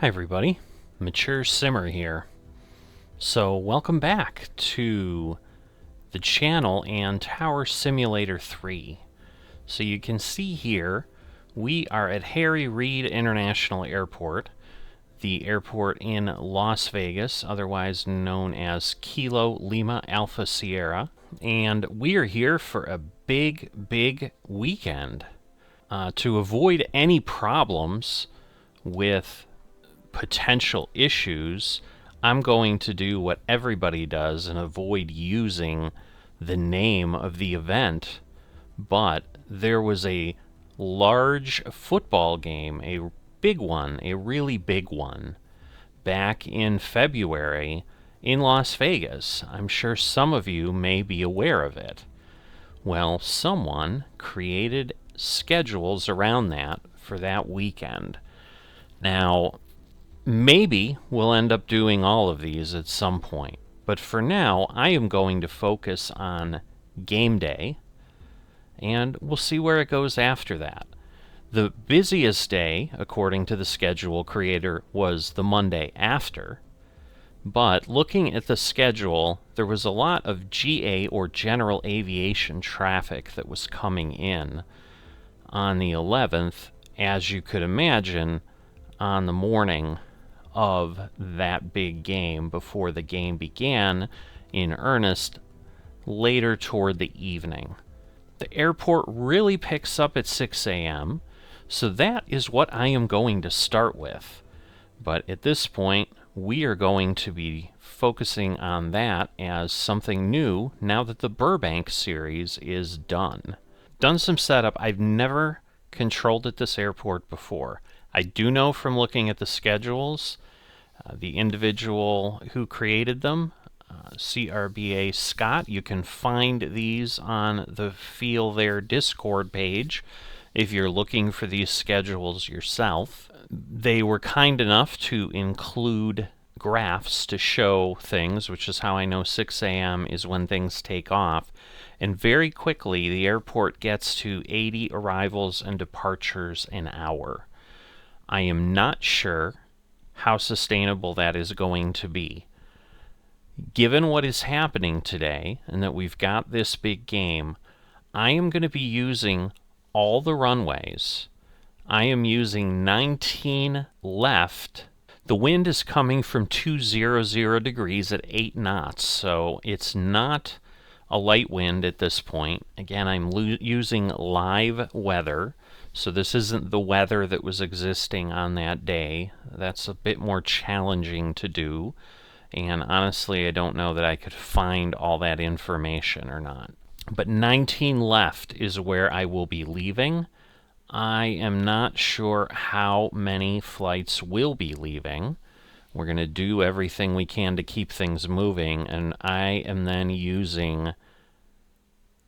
Hi everybody, Mature Simmer here. So welcome back to the channel and Tower Simulator 3. So you can see here, we are at Harry Reid International Airport, the airport in Las Vegas, otherwise known as Kilo Lima Alpha Sierra. And we are here for a big weekend. To avoid any problems with potential issues, I'm going to do what everybody does and avoid using the name of the event. But there was a large football game, a big one, a really big one, back in February in Las Vegas. I'm sure some of you may be aware of it. Well, someone created schedules around that for that weekend. Now, maybe we'll end up doing all of these at some point, but for now I am going to focus on game day, and we'll see where it goes after that. The busiest day, according to the schedule creator, was the Monday after, but looking at the schedule, there was a lot of GA or general aviation traffic that was coming in on the 11th, as you could imagine, on the morning of that big game before the game began in earnest later toward the evening. The airport really picks up at 6 a.m., so that is what I am going to start with. But at this point, we are going to be focusing on that as something new now that the Burbank series is done. Done some setup. I've never controlled at this airport before. I do know from looking at the schedules, the individual who created them, CRBA Scott, you can find these on the Feel Their Discord page if you're looking for these schedules yourself. They were kind enough to include graphs to show things, which is how I know 6 a.m. is when things take off. And very quickly, the airport gets to 80 arrivals and departures an hour. I am not sure how sustainable that is going to be. Given what is happening today, and that we've got this big game, I am going to be using all the runways. I am using 19 left. The wind is coming from 200 degrees at 8 knots, so it's not a light wind at this point. Again, I'm using live weather, so this isn't the weather that was existing on that day. That's a bit more challenging to do, and honestly, I don't know that I could find all that information or not. But 19 left is where I will be leaving. I am not sure how many flights will be leaving. We're going to do everything we can to keep things moving, and I am then using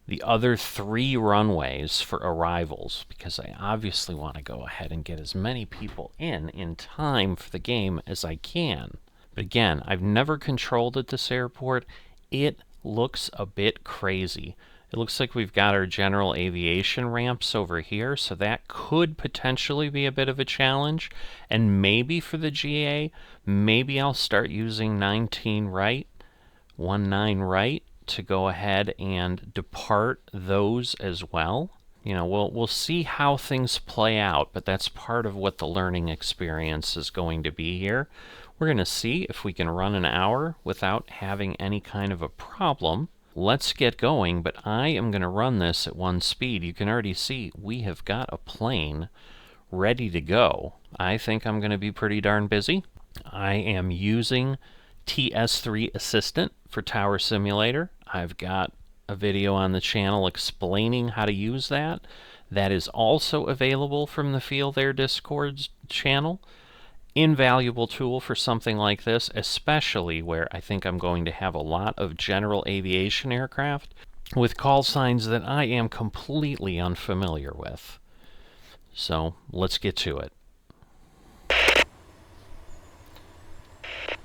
the other 3 runways for arrivals, because I obviously want to go ahead and get as many people in time for the game as I can. But again, I've never controlled at this airport. It looks a bit crazy. It looks like we've got our general aviation ramps over here, so that could potentially be a bit of a challenge. And maybe for the GA, maybe I'll start using 19 right, 19 right, to go ahead and depart those as well. You know, we'll see how things play out, but that's part of what the learning experience is going to be here. We're going to see if we can run an hour without having any kind of a problem. Let's get going, but I am going to run this at 1 speed. You can already see we have got a plane ready to go. I think I'm going to be pretty darn busy. I am using TS3 Assistant for Tower Simulator. I've got a video on the channel explaining how to use that. That is also available from the Feel Their Discord channel. Invaluable tool for something like this, especially where I think I'm going to have a lot of general aviation aircraft with call signs that I am completely unfamiliar with. So let's get to it.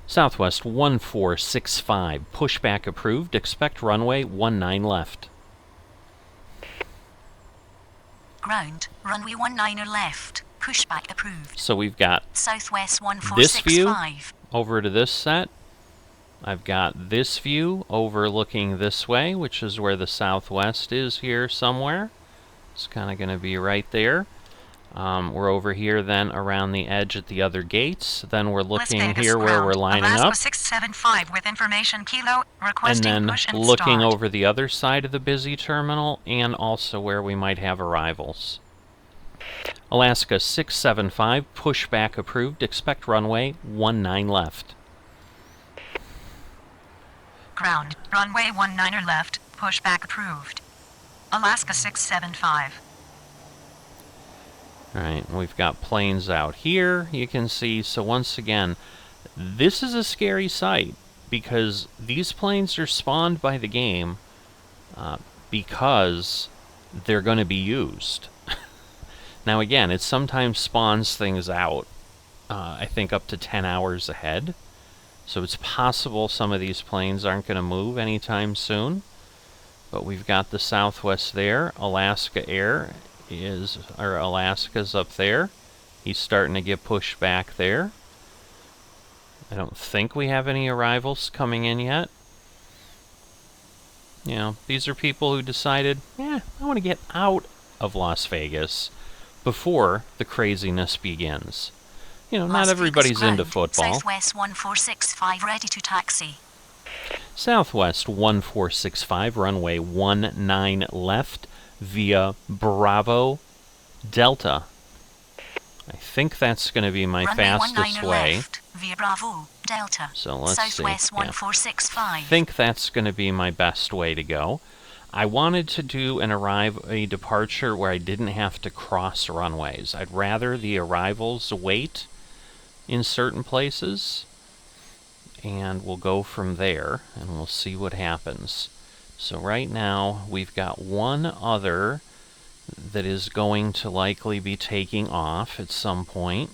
Southwest 1465, pushback approved, expect runway 19 left. Ground, runway 19 left. Pushback approved. So we've got Southwest this view 1465. over to this set. I've got this view overlooking this way, which is where the southwest is here somewhere. It's kind of going to be right there. We're over here then around the edge at the other gates. Then we're looking here where we're lining Alaska up. 675 with information kilo And requesting then push and looking start. over the other side of the busy terminal and also where we might have arrivals. Alaska 675, pushback approved. Expect runway 19 left. Ground, runway 19er left, pushback approved. Alaska 675. Alright, we've got planes out here, you can see. So once again, this is a scary sight because these planes are spawned by the game because they're going to be used. Now again, it sometimes spawns things out, I think up to 10 hours ahead. So it's possible some of these planes aren't going to move anytime soon. But we've got the Southwest there. Alaska Air is, or Alaska's up there. He's starting to get pushed back there. I don't think we have any arrivals coming in yet. You know, these are people who decided, I want to get out of Las Vegas before the craziness begins. You know, not everybody's into football. Southwest 1465 ready to taxi. Southwest 1465, runway 19 left via Bravo Delta. I think that's going to be my fastest way. Left, via Bravo Delta. So let's Southwest see. 1465. I think that's going to be my best way to go. I wanted to do a departure where I didn't have to cross runways. I'd rather the arrivals wait in certain places, and we'll go from there and we'll see what happens. So right now we've got one other that is going to likely be taking off at some point.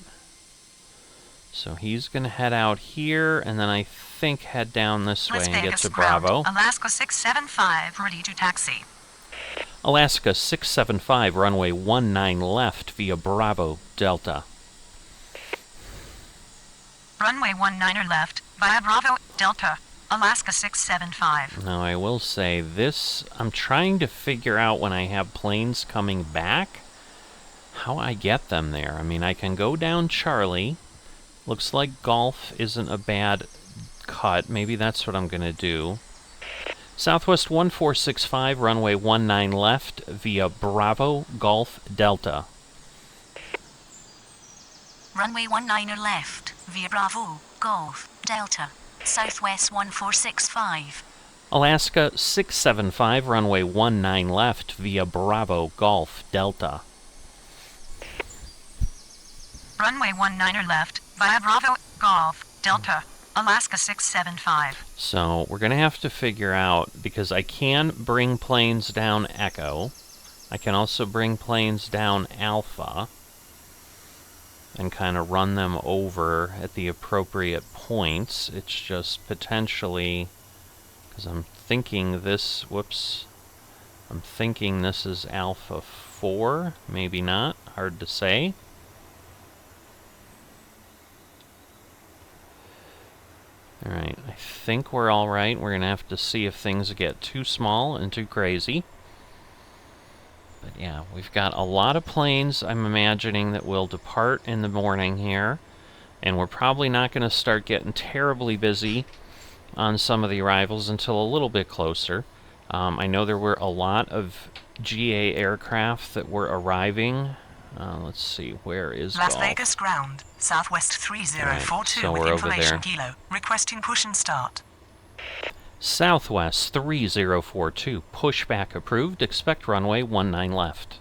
So he's going to head out here and then I think head down this way and get to Bravo. Alaska 675 ready to taxi. Alaska 675, runway 19 left via Bravo Delta. Runway 19er left, via Bravo Delta, Alaska 675. Now I will say this, I'm trying to figure out when I have planes coming back, how I get them there. I mean, I can go down Charlie. Looks like Golf isn't a bad cut. Maybe that's what I'm going to do. Southwest 1465, runway 19 left via Bravo Golf Delta. Runway 19er left, via Bravo Golf Delta, Southwest 1465. Alaska 675, runway 19 left via Bravo Golf Delta. Runway 19er left, via Bravo Golf Delta, Alaska 675. So we're going to have to figure out, because I can bring planes down Echo. I can also bring planes down Alpha and kind of run them over at the appropriate points. It's just potentially, because I'm thinking this, I'm thinking this is Alpha 4, maybe not, hard to say. Alright, I think we're alright. We're going to have to see if things get too small and too crazy. But yeah, we've got a lot of planes, I'm imagining, that will depart in the morning here. And we're probably not going to start getting terribly busy on some of the arrivals until a little bit closer. I know there were a lot of GA aircraft that were arriving. Let's see, where is Las Golf? Vegas ground, Southwest 3042 Right, so with we're over information there. kilo, requesting push and start. Southwest 3042, pushback approved, expect runway 19 left.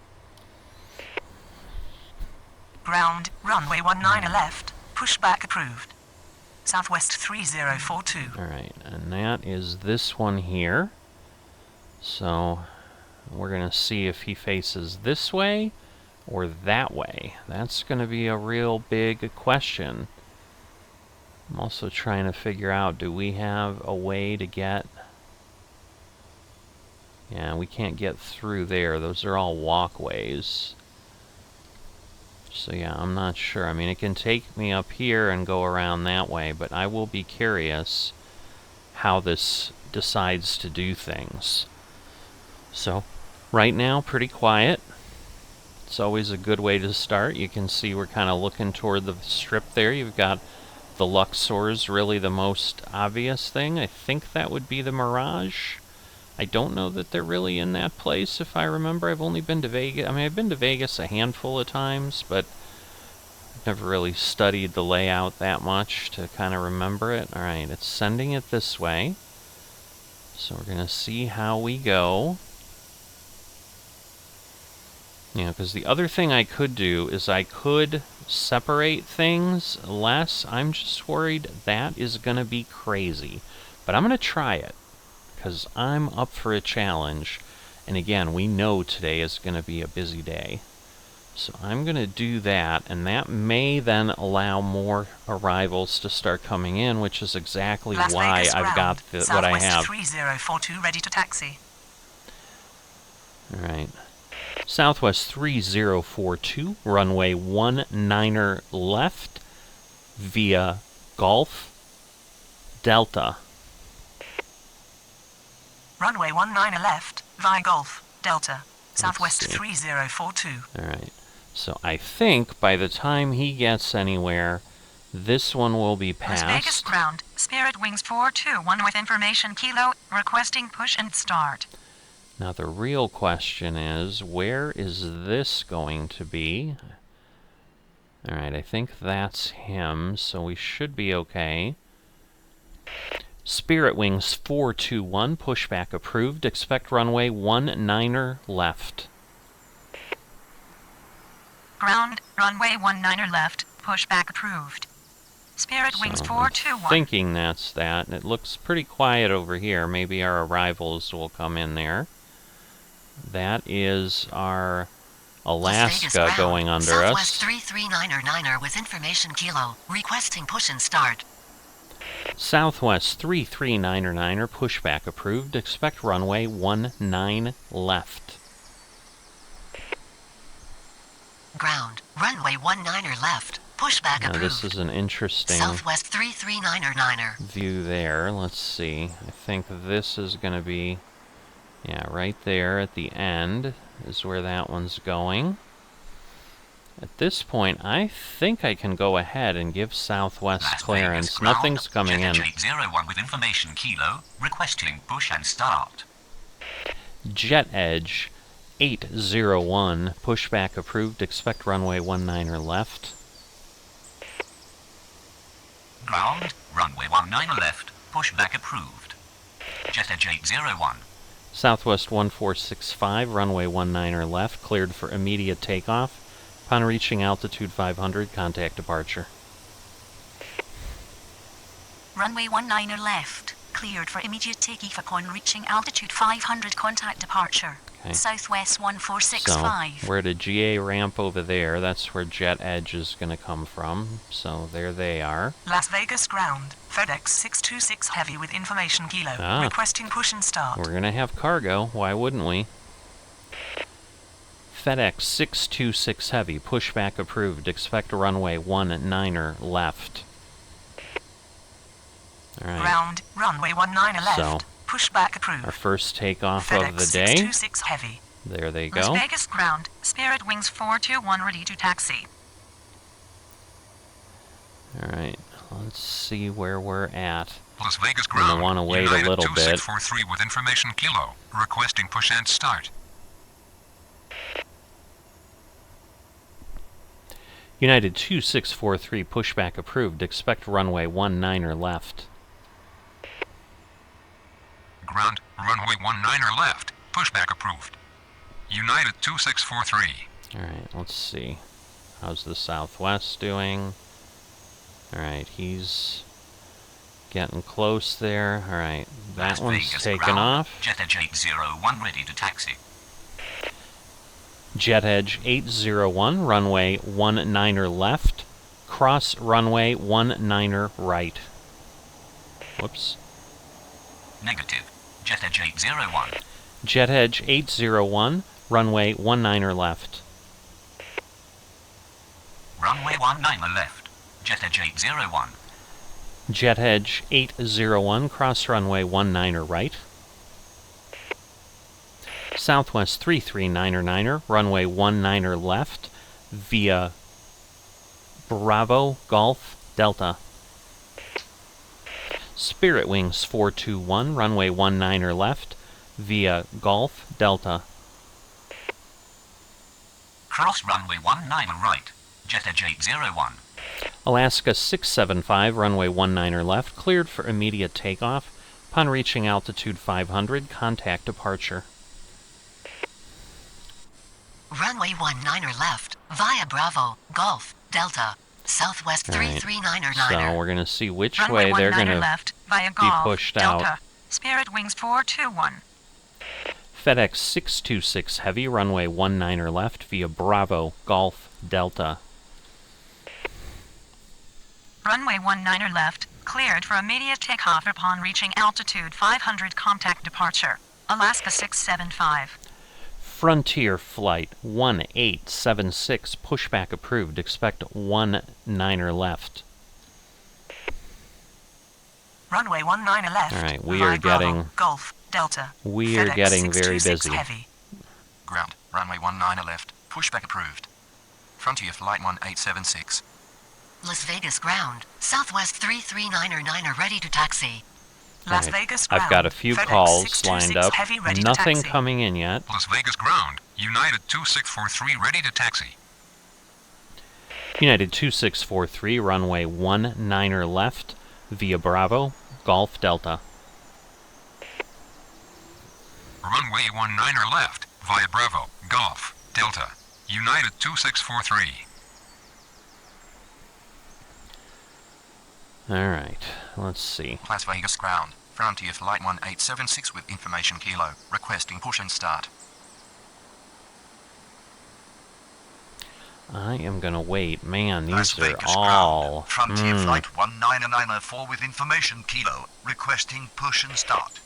Ground, runway 19er left, pushback approved. Southwest 3042. Alright, and that is this one here. So we're going to see if he faces this way or that way. That's going to be a real big question. I'm also trying to figure out, do we have a way to get... Yeah, we can't get through there. Those are all walkways. So yeah, I'm not sure. I mean, it can take me up here and go around that way, but I will be curious how this decides to do things. So, right now, pretty quiet. It's always a good way to start. You can see we're kind of looking toward the strip there. You've got the Luxor's really the most obvious thing. I think that would be the Mirage. I don't know that they're really in that place, if I remember. I've only been to Vegas. I mean, I've been to Vegas a handful of times, but I've never really studied the layout that much to kind of remember it. Alright, it's sending it this way. So we're going to see how we go. You know, because the other thing I could do is I could separate things less. I'm just worried that is going to be crazy. But I'm going to try it, because I'm up for a challenge. And again, we know today is going to be a busy day. So I'm going to do that, and that may then allow more arrivals to start coming in, which is exactly why I've got what I have. 3042 ready to taxi. All right. Southwest 3042, runway 19er left, via Golf, Delta. Runway 19er left, via Golf, Delta, Southwest 3042. Alright, so I think by the time he gets anywhere, this one will be passed. Las Vegas ground, Spirit Wings 421 with information kilo, requesting push and start. Now the real question is, where is this going to be? Alright, I think that's him, so we should be okay. Spirit Wings 421, pushback approved. Expect runway 19er left. Ground, runway 19er left, pushback approved. Spirit Wings 421. I'm thinking that's that. It looks pretty quiet over here. Maybe our arrivals will come in there. That is our Alaska going under Southwest us. 339er with information kilo, requesting push and start. Southwest 339er, pushback approved. Expect runway 19 left. Ground, runway 19er left, pushback Now approved. this is an interesting Southwest 339er. view there. Let's see. I think this is going to be, yeah, right there at the end is where that one's going. At this point, I think I can go ahead and give Southwest clearance. Nothing's coming in. Jet 801 with information kilo, requesting push and start. Jet Edge 801, pushback approved. Expect runway 19er left. Ground, runway 19er left, pushback approved. Jet Edge 801. Southwest 1465, runway 19er left, cleared for immediate takeoff. Upon reaching altitude 500, contact departure. Runway 19er left, cleared for immediate takeoff upon reaching altitude 500, contact departure. Okay. Southwest 1465. So we're at a GA ramp over there. That's where Jet Edge is going to come from. So there they are. Las Vegas ground, FedEx 626 heavy with information kilo, requesting push and start. We're going to have cargo. Why wouldn't we? FedEx 626 heavy, pushback approved. Expect runway 19er left. All right. Ground, runway 19er left, So, pushback approved. our first takeoff FedEx of the day. 626 heavy. There they Las go. Vegas ground, Spirit Wings 421 ready to taxi. All right. Let's see where we're at. Las Vegas We're going ground. to want to wait United a little bit. 2643 with information kilo, requesting push and start. United 2643, pushback approved. Expect runway 19er left. Ground, runway 19er left, pushback approved. United 2643. Alright, let's see. How's the Southwest doing? Alright, he's getting close there. Alright, that Las one's Vegas taken ground, off. Jet Edge 801 ready to taxi. Jet Edge 801, runway 19er left. Cross runway 19er right. Whoops. Negative. Jet Edge 801. Jet Edge 801, runway 19er left. Runway 19 left. Jet edge 801. Jet edge 801, cross runway 19 right. Southwest 339er, runway 19 left, via Bravo, Golf, Delta. Spirit Wings 421, runway 19 left, via Golf, Delta. Cross runway 19 right. Jet edge 801. Alaska 675, runway 19 left, cleared for immediate takeoff. Upon reaching altitude 500, contact departure. Runway 19 left, via Bravo, Golf, Delta, Southwest All right, 339er. so we're going to see which Runway way they're going 19 to left, via be Golf, pushed Delta, out. Spirit Wings 421. FedEx 626 Heavy, runway 19 left, via Bravo, Golf, Delta. Runway 19 left, cleared for immediate takeoff upon reaching altitude 500, contact departure. Alaska 675. Frontier Flight 1876, pushback approved. Expect 19 left. Runway 19 left. All right, we via are Bravo, getting Golf, Delta. we are FedEx getting very 626 busy. Heavy. Ground. Runway 19 left. Pushback approved. Frontier Flight 1876. Las Vegas ground. Southwest 339er ready to taxi. Las All right, Vegas ground. I've got a few FedEx calls 626 lined up. Heavy ready to Nothing taxi. coming in yet. Las Vegas ground. United 2643 ready to taxi. United 2643, runway 19 left, via Bravo, Golf, Delta. Runway 19 left, via Bravo, Golf, Delta. United 2643. All right, let's see. Las Vegas ground. Frontier Flight 1876 with information Kilo. Requesting push and start. I am going to wait. Man, Las these are Vegas all... ground. Frontier Flight 1994 with information Kilo. Requesting push and start.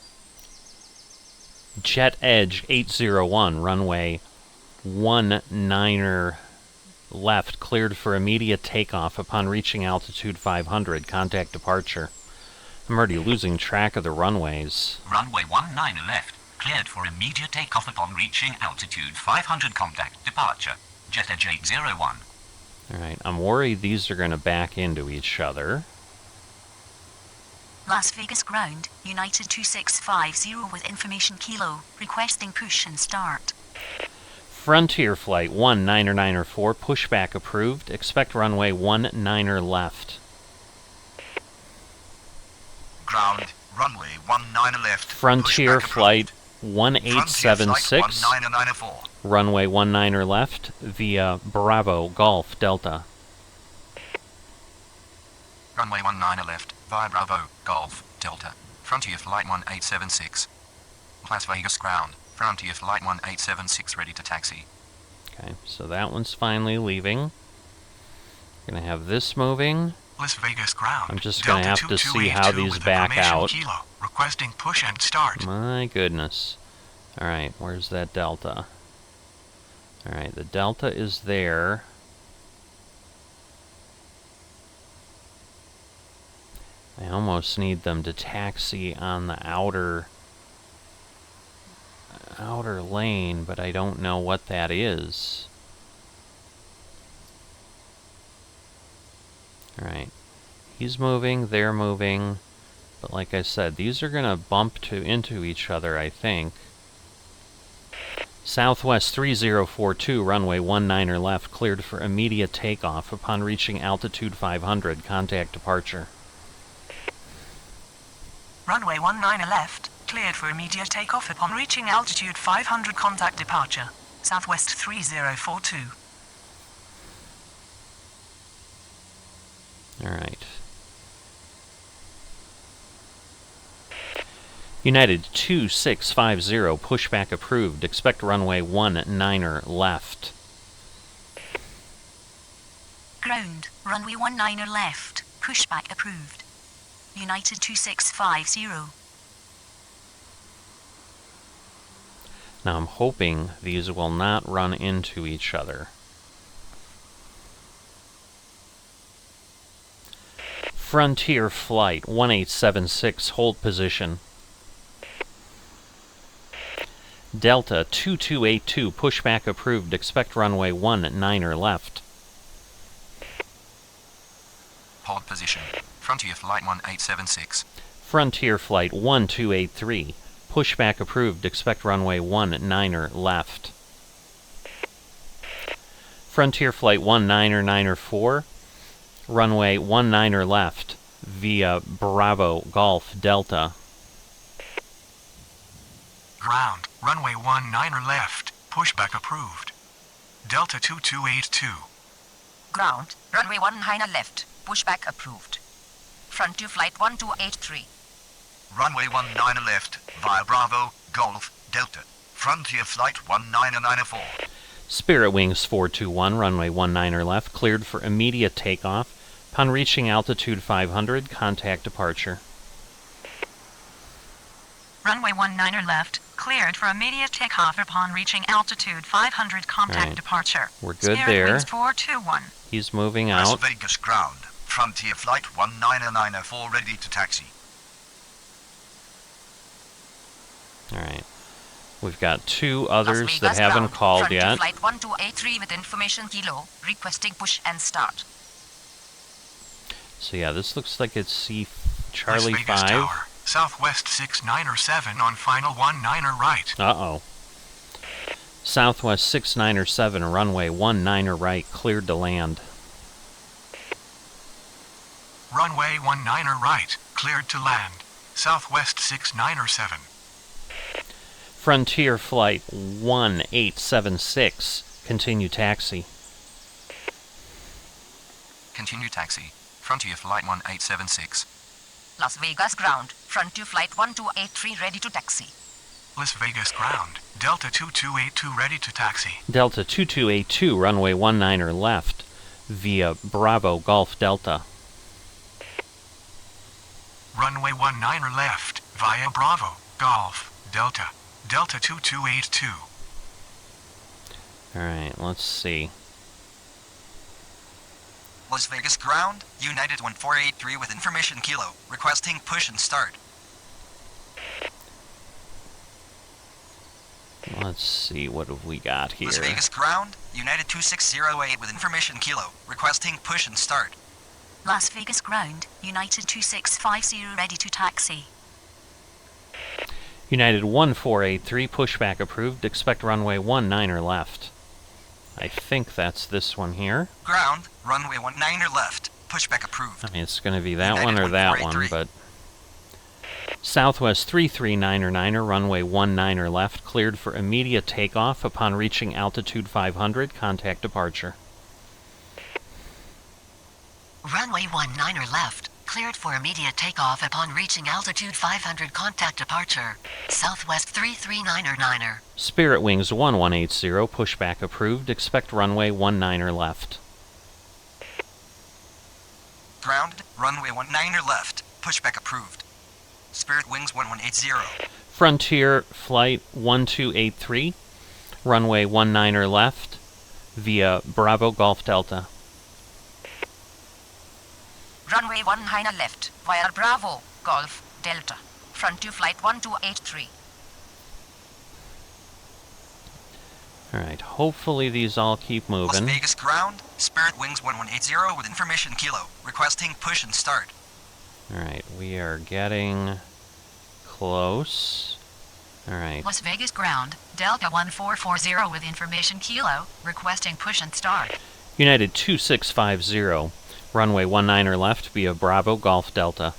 Jet Edge 801, runway 19 left, cleared for immediate takeoff upon reaching altitude 500. Contact departure. I'm already losing track of the runways. Runway 19 left. Cleared for immediate takeoff upon reaching altitude 500. Contact departure. Jet edge 801. Alright, I'm worried these are going to back into each other. Las Vegas ground, United 2650 with information Kilo, requesting push and start. Frontier Flight 1994, pushback approved. Expect runway 19 left. Ground. Runway 19 left. Frontier Pushback Flight approved. 1876, Frontier Flight 1994. runway 19 left, via Bravo, Golf, Delta. Runway 19 left. Via Bravo, Golf, Delta. Frontier Flight 1876. Las Vegas ground. Frontier Flight 1876 ready to taxi. Okay, so that one's finally leaving. Gonna have this moving. Las Vegas ground. I'm just gonna have to see how these back out. Kilo. Requesting push and start. My goodness. Alright, where's that Delta? Alright, the Delta is there. I almost need them to taxi on the outer lane, but I don't know what that is. Alright. He's moving, they're moving. But like I said, these are gonna bump into each other, I think. Southwest 3042, runway 19 left, cleared for immediate takeoff upon reaching altitude 500. Contact departure. Runway 19 left, cleared for immediate takeoff upon reaching altitude 500. Contact departure. Southwest 3042. Alright. United 2650, pushback approved. Expect runway 19 left. Ground, runway 19 left, pushback approved. United 2650. Now I'm hoping these will not run into each other. Frontier Flight 1876, hold position. Delta 2282, pushback approved, expect runway 19er left. Hold position. Frontier Flight 1876. Frontier Flight 1283, pushback approved, expect runway 19er left. Frontier Flight 19er 4, runway 19er left, via Bravo Golf Delta. Ground, runway 19er left, pushback approved. Delta 2282. Ground, runway 19er left, pushback approved. Frontier Flight 1283. Runway 19 left, via Bravo, Golf, Delta. Frontier Flight 1994. Spirit Wings 421, runway 19er left, cleared for immediate takeoff. Upon reaching altitude 500, contact departure. Runway 19er left, cleared for immediate takeoff upon reaching altitude 500, contact Right. departure. We're good Spirit there. Wings 421. He's moving Las out. Vegas ground. Frontier Flight 1994 ready to taxi. Alright. We've got two Las others Vegas that haven't ground, called Frontier yet. Flight 1283 with information kilo, requesting push and start. So yeah, this looks like it's C Las Charlie Vegas 5. Tower, Southwest 69er7 on final 19er right. Uh-oh. Southwest 69er7, runway 19er right, cleared to land. Runway 19er right, cleared to land. Southwest 69er7. Frontier Flight 1876, continue taxi. Continue taxi. Frontier Flight 1876. Las Vegas ground, Frontier Flight 1283 ready to taxi. Las Vegas ground, Delta 2282 ready to taxi. Delta 2282, runway 19er left, via Bravo Golf Delta. Runway 19er left, via Bravo, Golf, Delta. Delta 2282. Alright, let's see. Las Vegas ground. United 1483 with information kilo. Requesting push and start. Let's see, what have we got here? Las Vegas ground. United 2608 with information kilo. Requesting push and start. Las Vegas ground, United 2650 ready to taxi. United 1483, pushback approved, expect runway 19er left. I think that's this one here. Ground. Runway 19er left. Pushback approved. I mean, it's going to be that United one or that one, 1483. but... Southwest 339er, runway 19er left, cleared for immediate takeoff upon reaching altitude 500, contact departure. Runway 19er left, cleared for immediate takeoff upon reaching altitude 500, contact departure. Southwest 339er. Spirit Wings 1180, pushback approved, expect runway 19er left. Ground. Runway 19er left. Pushback approved. Spirit Wings 1180. Frontier Flight 1283, runway 19er left, via Bravo Golf Delta. Runway 19er left, via Bravo, Golf, Delta. Frontier Flight 1283. Alright, hopefully these all keep Las moving. Vegas ground. Spirit Wings 1180 with information kilo. Requesting push and start. Alright, we are getting close. Alright, Las Vegas ground, Delta 1440 with information kilo, requesting push and start. United 2650, runway 19er left, via Bravo Golf Delta.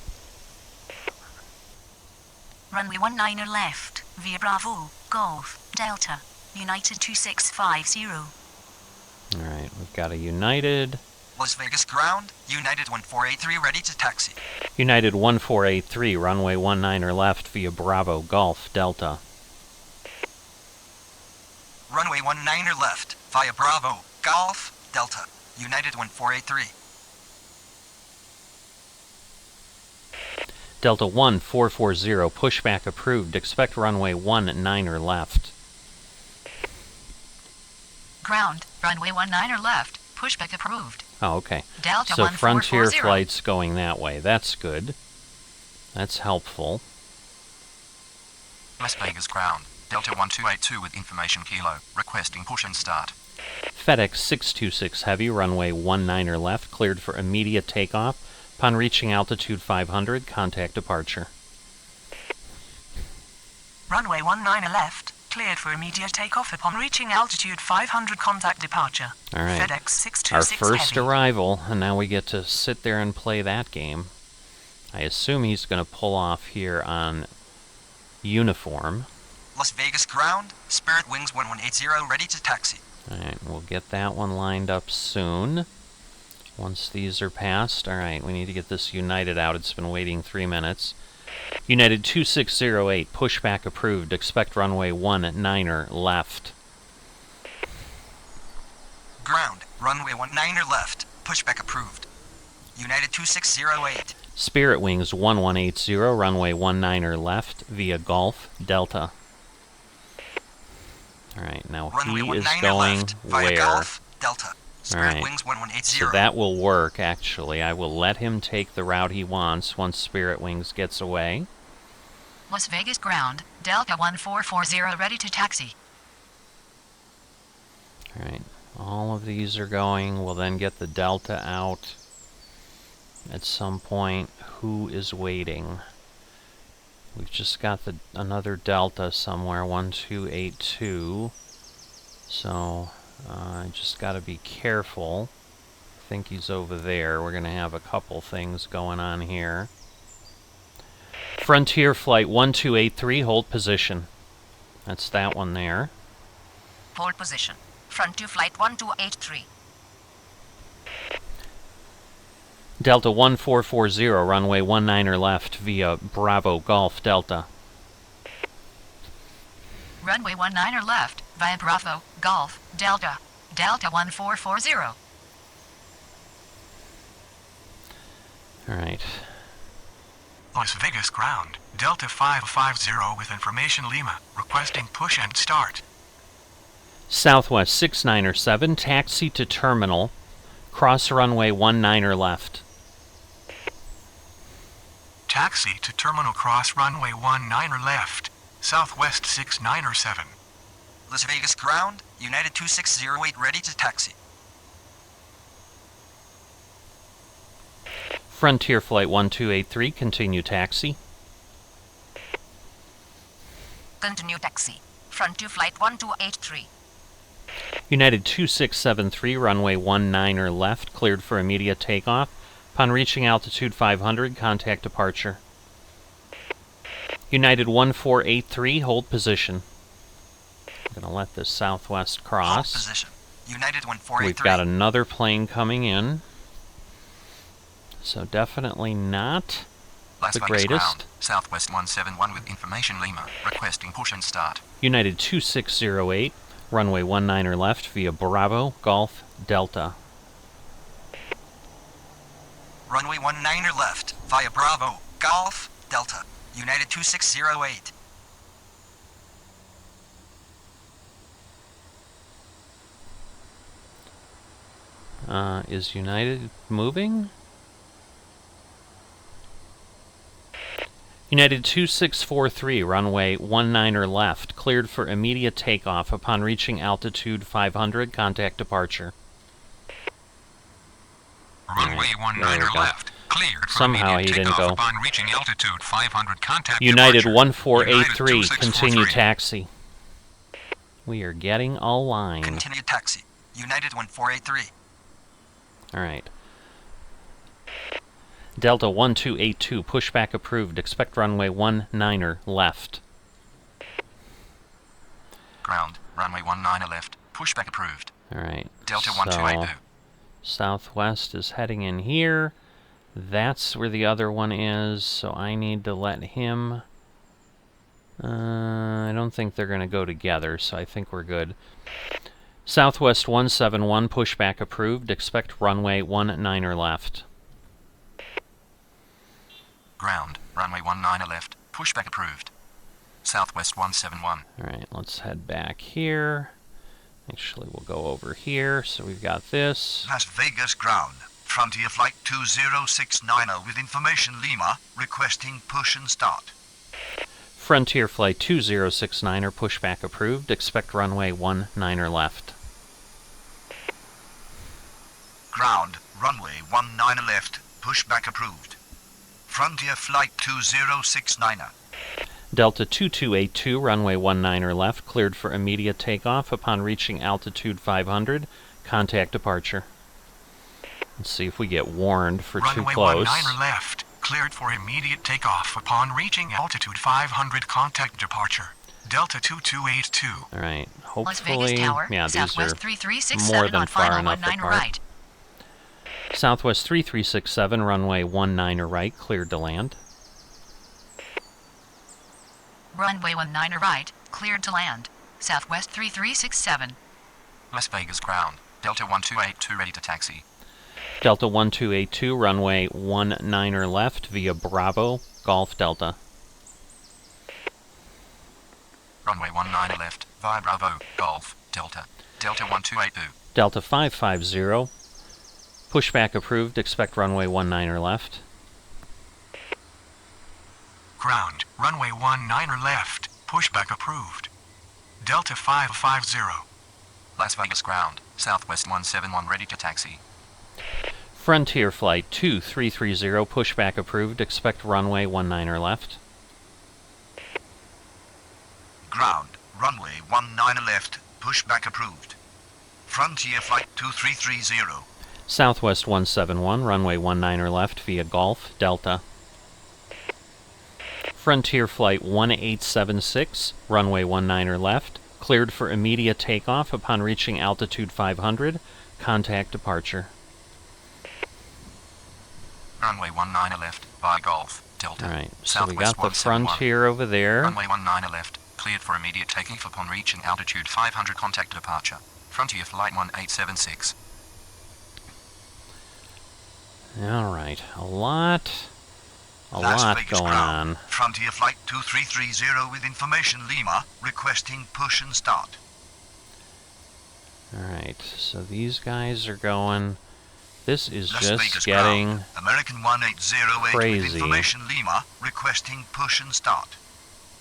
Runway 19er left, via Bravo, Golf, Delta. United 2650. Alright, we've got a United. Las Vegas ground. United 1483 ready to taxi. United 1483, runway 19er left, via Bravo Golf Delta. Runway 19er left. Via Bravo. Golf. Delta. United 1483. Delta 1440, pushback approved, expect runway 19er left. Ground, runway 19er left, pushback approved. Oh, okay. Delta So Frontier 1440. Flight's going that way. That's good. That's helpful. Las Vegas ground. Delta 1282 with information Kilo. Requesting push and start. FedEx 626 Heavy, runway 19er left, cleared for immediate takeoff. Upon reaching altitude 500, contact departure. Runway 19 left, cleared for immediate takeoff upon reaching altitude 500, contact departure. All right. FedEx 626 Our first Heavy. arrival, and now we get to sit there and play that game. I assume he's going to pull off here on uniform. Las Vegas ground. Spirit Wings 1180 ready to taxi. Alright, we'll get that one lined up soon. Once these are passed. Alright, we need to get this United out. It's been waiting 3 minutes. United 2608, pushback approved. Expect runway 19er left. Ground. Runway 19er left. Pushback approved. United 2608. Spirit Wings 1180, runway 19er left via Golf Delta. Alright, now Runway he is 19er going left via where? Golf Delta. Spirit Alright, Wings 1180. so that will work, actually. I will let him take the route he wants once Spirit Wings gets away. Las Vegas ground. Delta 1440 ready to taxi. Alright, all of these are going. We'll then get the Delta out at some point. Who is waiting? We've just got another Delta somewhere, 1282. So, I just got to be careful. I think he's over there. We're going to have a couple things going on here. Frontier Flight 1283, hold position. That's that one there. Hold position. Frontier Flight 1283. Delta 1440, runway 19er left via Bravo Golf Delta. Runway 19er left, via Bravo, Golf, Delta. Delta 1440. Alright. Las Vegas ground. Delta 550 with information Lima. Requesting push and start. Southwest 697, taxi to terminal. Cross runway 19er left. Taxi to terminal cross runway 19er left. Southwest 697. Las Vegas ground. United 2608 ready to taxi. Frontier Flight 1283, continue taxi. Continue taxi. Frontier Flight 1283. United 2673, runway 19er left, cleared for immediate takeoff. Upon reaching altitude 500, contact departure. United 1483, hold position. I'm going to let this Southwest cross. Hold position. United 1483. We've got another plane coming in. So definitely not Las the Vegas greatest. ground. Southwest 171 with information Lima. Requesting push and start. United 2608, runway 19er left via Bravo Golf Delta. Runway 19er left via Bravo Golf Delta. United 2608. Is United moving? United 2643, runway 19er left, cleared for immediate takeoff. Upon reaching altitude 500, contact departure. Runway 19er left. Cleared for Somehow immediate he didn't takeoff go. upon reaching altitude 500, contact United departure. 1483, United continue 2643. taxi. We are getting a line. Continue taxi. United 1483. Alright. Delta 1282, pushback approved. Expect runway 19er left. Ground. Runway 19er left. Pushback approved. Alright. Delta so 1282. Southwest is heading in here. That's where the other one is, so I need to let him... I don't think they're going to go together, so I think we're good. Southwest 171, pushback approved. Expect runway 19er left. Ground. Runway 19er left. Pushback approved. Southwest 171. Alright, let's head back here. Actually, we'll go over here. So we've got this. Las Vegas ground. Frontier Flight 2069 with information Lima, requesting push and start. Frontier Flight 2069 pushback approved. Expect runway 19 left. Ground, runway 19 left, pushback approved. Frontier Flight 2069. Delta 2282, runway 19 left, cleared for immediate takeoff upon reaching altitude 500. Contact departure. Let's see if we get warned for too Runway close. 19 left, cleared for immediate takeoff upon reaching altitude 500. Contact departure. Delta 2282. All right, Las Vegas hopefully, Tower, yeah, these Southwest are 3367 more than on far final enough 19 apart. right. Southwest 3367, runway 19 right, cleared to land. Runway 19 right, cleared to land. Southwest 3367. Las Vegas ground. Delta 1282 ready to taxi. Delta 1282, runway 19 left via Bravo, Golf Delta. Runway 19 left, via Bravo, Golf, Delta. Delta 1282. Delta 550, pushback approved. Expect runway 19 left. Ground, runway 19 left, pushback approved. Delta 550. Las Vegas ground. Southwest 171 ready to taxi. Frontier Flight 2330, pushback approved. Expect runway 19 left. Ground, runway 19 left, pushback approved. Frontier Flight 2330. Southwest 171, runway 19 left via Golf Delta. Frontier Flight 1876, runway 19 left, cleared for immediate takeoff upon reaching altitude 500. Contact departure. Runway 19 left, via Golf, Delta. Alright, so we Southwest got the 171. Frontier over there. Runway 19 left, cleared for immediate takeoff upon reaching altitude 500. Contact departure. Frontier Flight 1876. Alright, a lot Las Vegas going ground. on. Frontier Flight 2330 with information Lima, requesting push and start. Alright, so these guys are going. This is Las just Vegas getting ground. American 1808 with crazy. information Lima, requesting push and start.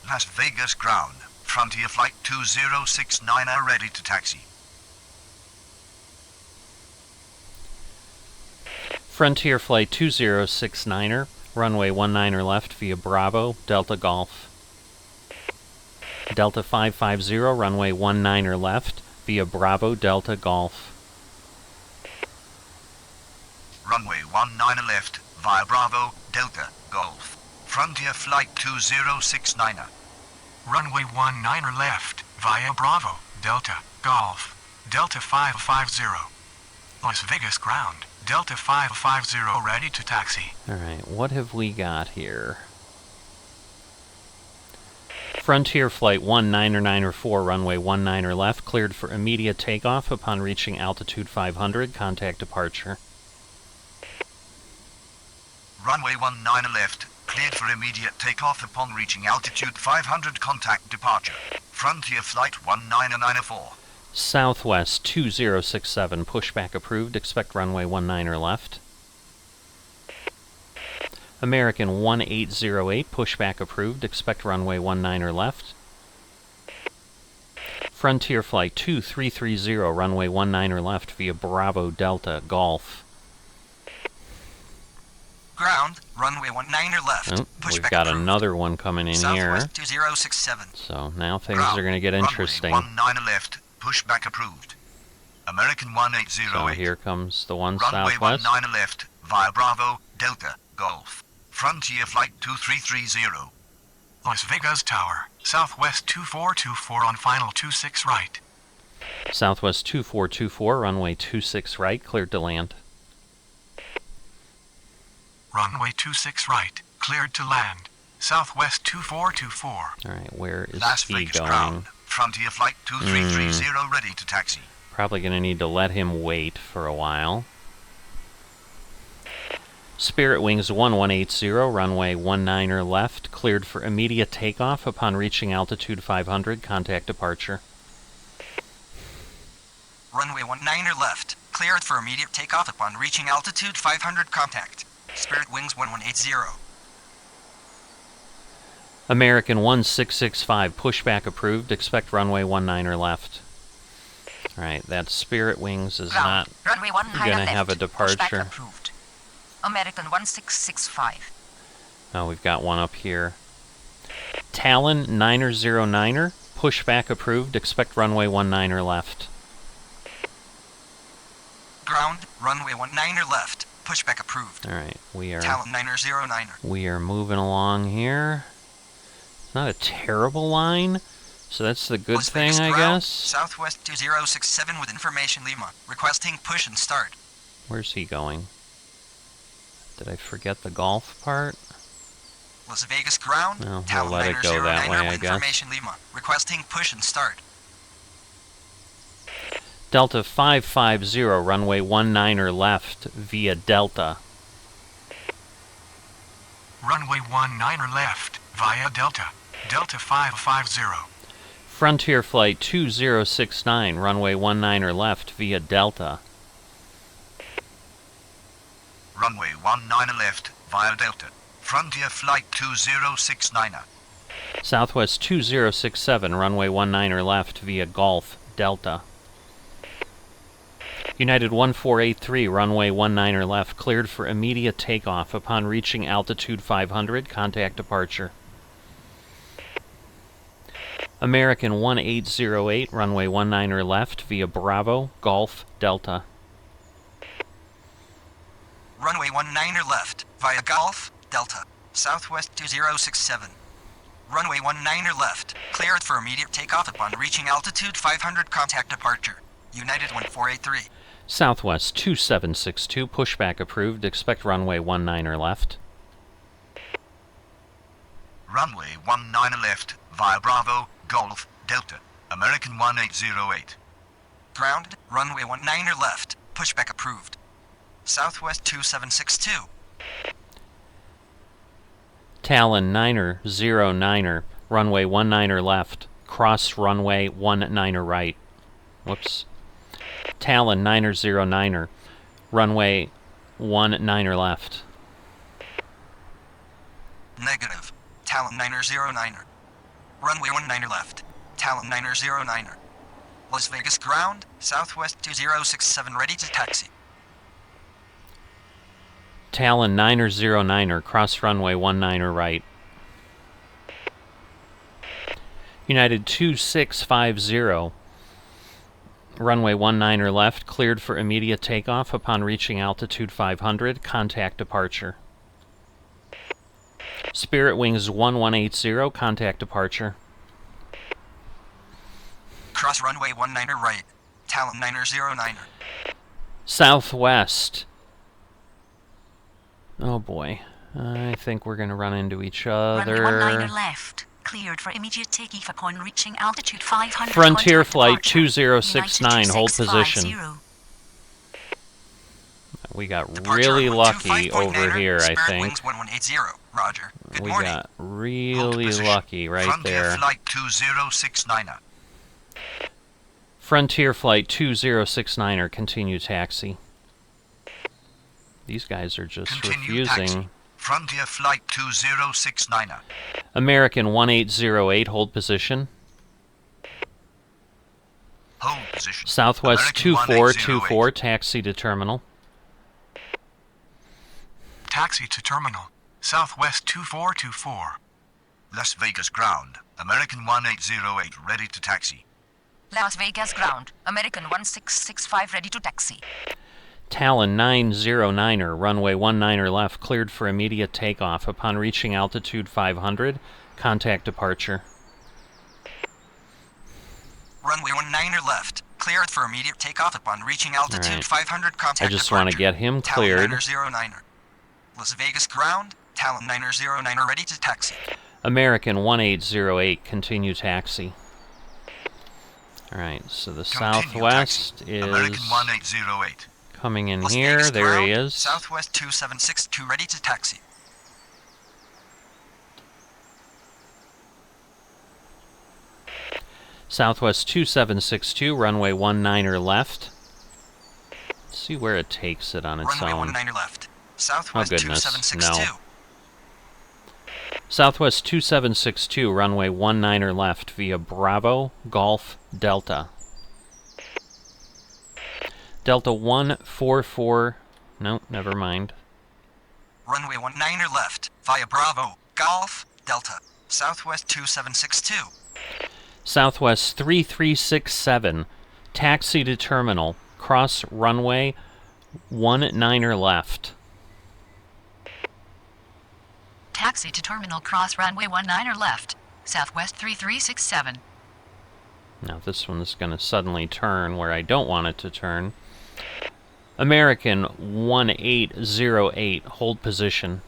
Las Vegas ground. Frontier Flight 2069 are ready to taxi. Frontier Flight 2069er, runway 19 left via Bravo, Delta Golf. Delta 550, runway 19 left via Bravo, Delta Golf. Runway 19 left, via Bravo, Delta, Golf. Frontier Flight 2069. Runway 19 left, via Bravo, Delta, Golf. Delta 550. Las Vegas ground. Delta 550 ready to taxi. Alright, what have we got here? Frontier Flight 1994, runway 19 left, cleared for immediate takeoff upon reaching altitude 500. Contact departure. Runway 19 left, cleared for immediate takeoff upon reaching altitude 500. Contact departure. Frontier Flight 1994. Southwest 2067, pushback approved. Expect runway 19 left. American 1808, pushback approved. Expect runway 19 left. Frontier Flight 2330, runway 19 left via Bravo, Delta, Golf. Ground, runway 19 left. Oh, we've Pushback got approved. another one coming in here. Southwest 2067. So now things Ground, are going to get interesting. Runway 19 left, pushback approved. American 1808. So here comes the one Runway southwest. 19 left, via Bravo, Delta, Golf. Frontier Flight 2330. Las Vegas Tower. Southwest 2424 on final 26 right. Southwest 2424, runway 26 right, cleared to land. Runway 26 right. Cleared to land. Southwest 2424. Alright, where is Las he Vegas going? ground. Frontier Flight 2330 ready to taxi. Probably going to need to let him wait for a while. Spirit Wings 1180, runway 19 left, cleared for immediate takeoff upon reaching altitude 500. Contact departure. Runway 19er left. Cleared for immediate takeoff upon reaching altitude 500. Contact. Spirit Wings 1180. American 1665, pushback approved. Expect runway 19er left. Alright, that Spirit Wings is Ground. not Runway 19er going to left. have a Pushback departure. approved. American 1665. Oh, we've got one up here. Talon 909er, pushback approved. Expect runway 19er left. Ground. Runway 19er left. Pushback approved. Alright, we are Talon 909er. we are moving along here. It's not a terrible line, so that's the good Las thing, Vegas I ground, guess. Southwest 2067 with information Lima. Requesting push and start. Where's he going? Did I forget the golf part? Las Vegas ground. No, we'll Talon let it go 909er that way, I with guess. information Lima. Requesting push and start. Delta 550, runway 19er left via Delta. Runway 19er left, via Delta. Delta 550. Frontier Flight 2069, runway 19er left via Delta. Runway 19er left, via Delta. Frontier Flight 2069er. Southwest 2067, runway 19er left via Golf, Delta. United 1483, runway 19er left, cleared for immediate takeoff upon reaching altitude 500, contact departure. American 1808, runway 19er left via Bravo, Golf, Delta. Runway 19er left, via Golf, Delta. Southwest 2067. Runway 19er left, cleared for immediate takeoff upon reaching altitude 500. Contact departure. United 1483. Southwest 2762, pushback approved. Expect runway 19er left. Runway 19er left, via Bravo, Golf, Delta. American 1808. Ground, runway 19er left, pushback approved. Southwest 2762. Talon 909er, runway 19er left, cross runway 19er right. Whoops. Talon 909er, runway 19er left. Negative. Talon 909er. Runway 19er left. Talon 909er. Las Vegas ground, Southwest 2067 ready to taxi. Talon 909er, cross runway 19er right. United 2650, runway 19er left, cleared for immediate takeoff upon reaching altitude 500, contact departure. Spirit Wings 1180, contact departure. Cross runway 19er right. Talon 909er. Southwest. Oh boy. I think we're going to run into each other. Runway 19er left. Cleared for immediate takeoff upon reaching altitude 500. Frontier Contact Flight departure. 2069, hold position. 2650. We got Departure really on lucky 25.9er, over here, I Spirit think. Wings 1180. Roger. Good We morning. got Hold really position. lucky right Frontier there. Flight 2069er. Frontier Flight 2069er, continue taxi. These guys are just Continue refusing. taxi. Frontier Flight 2069er. American 1808, hold position. Hold position. Southwest American 2424, taxi to terminal. Taxi to terminal. Southwest 2424. Las Vegas ground. American 1808 ready to taxi. Las Vegas ground. American 1665 ready to taxi. Talon 909er, runway 19er left, cleared for immediate takeoff upon reaching altitude 500, contact departure. Runway 19er left. Cleared for immediate takeoff upon reaching altitude Alright. 500. Contact I just want to departure. get him Talon cleared. 909er. Las Vegas ground. Talon 909er ready to taxi. American 1808, continue taxi. Alright, so the Continue Southwest taxi. is American 1808. coming in Las here. Vegas There ground, he is. Southwest 2762 ready to taxi. Southwest 2762, runway 19er left. Let's see where it takes it on its Runway own. 19er left. Southwest goodness, 2762. no. Southwest 2762, runway 19er left via Bravo, Golf, Delta. Delta 144, no, never mind. Runway 19er left via Bravo, Golf, Delta. Southwest 2762. Southwest 3367, taxi to terminal, cross runway 19er left. Taxi to terminal, cross runway 19er left. Southwest 3367. Now this one's going to suddenly turn where I don't want it to turn. American 1808, hold position.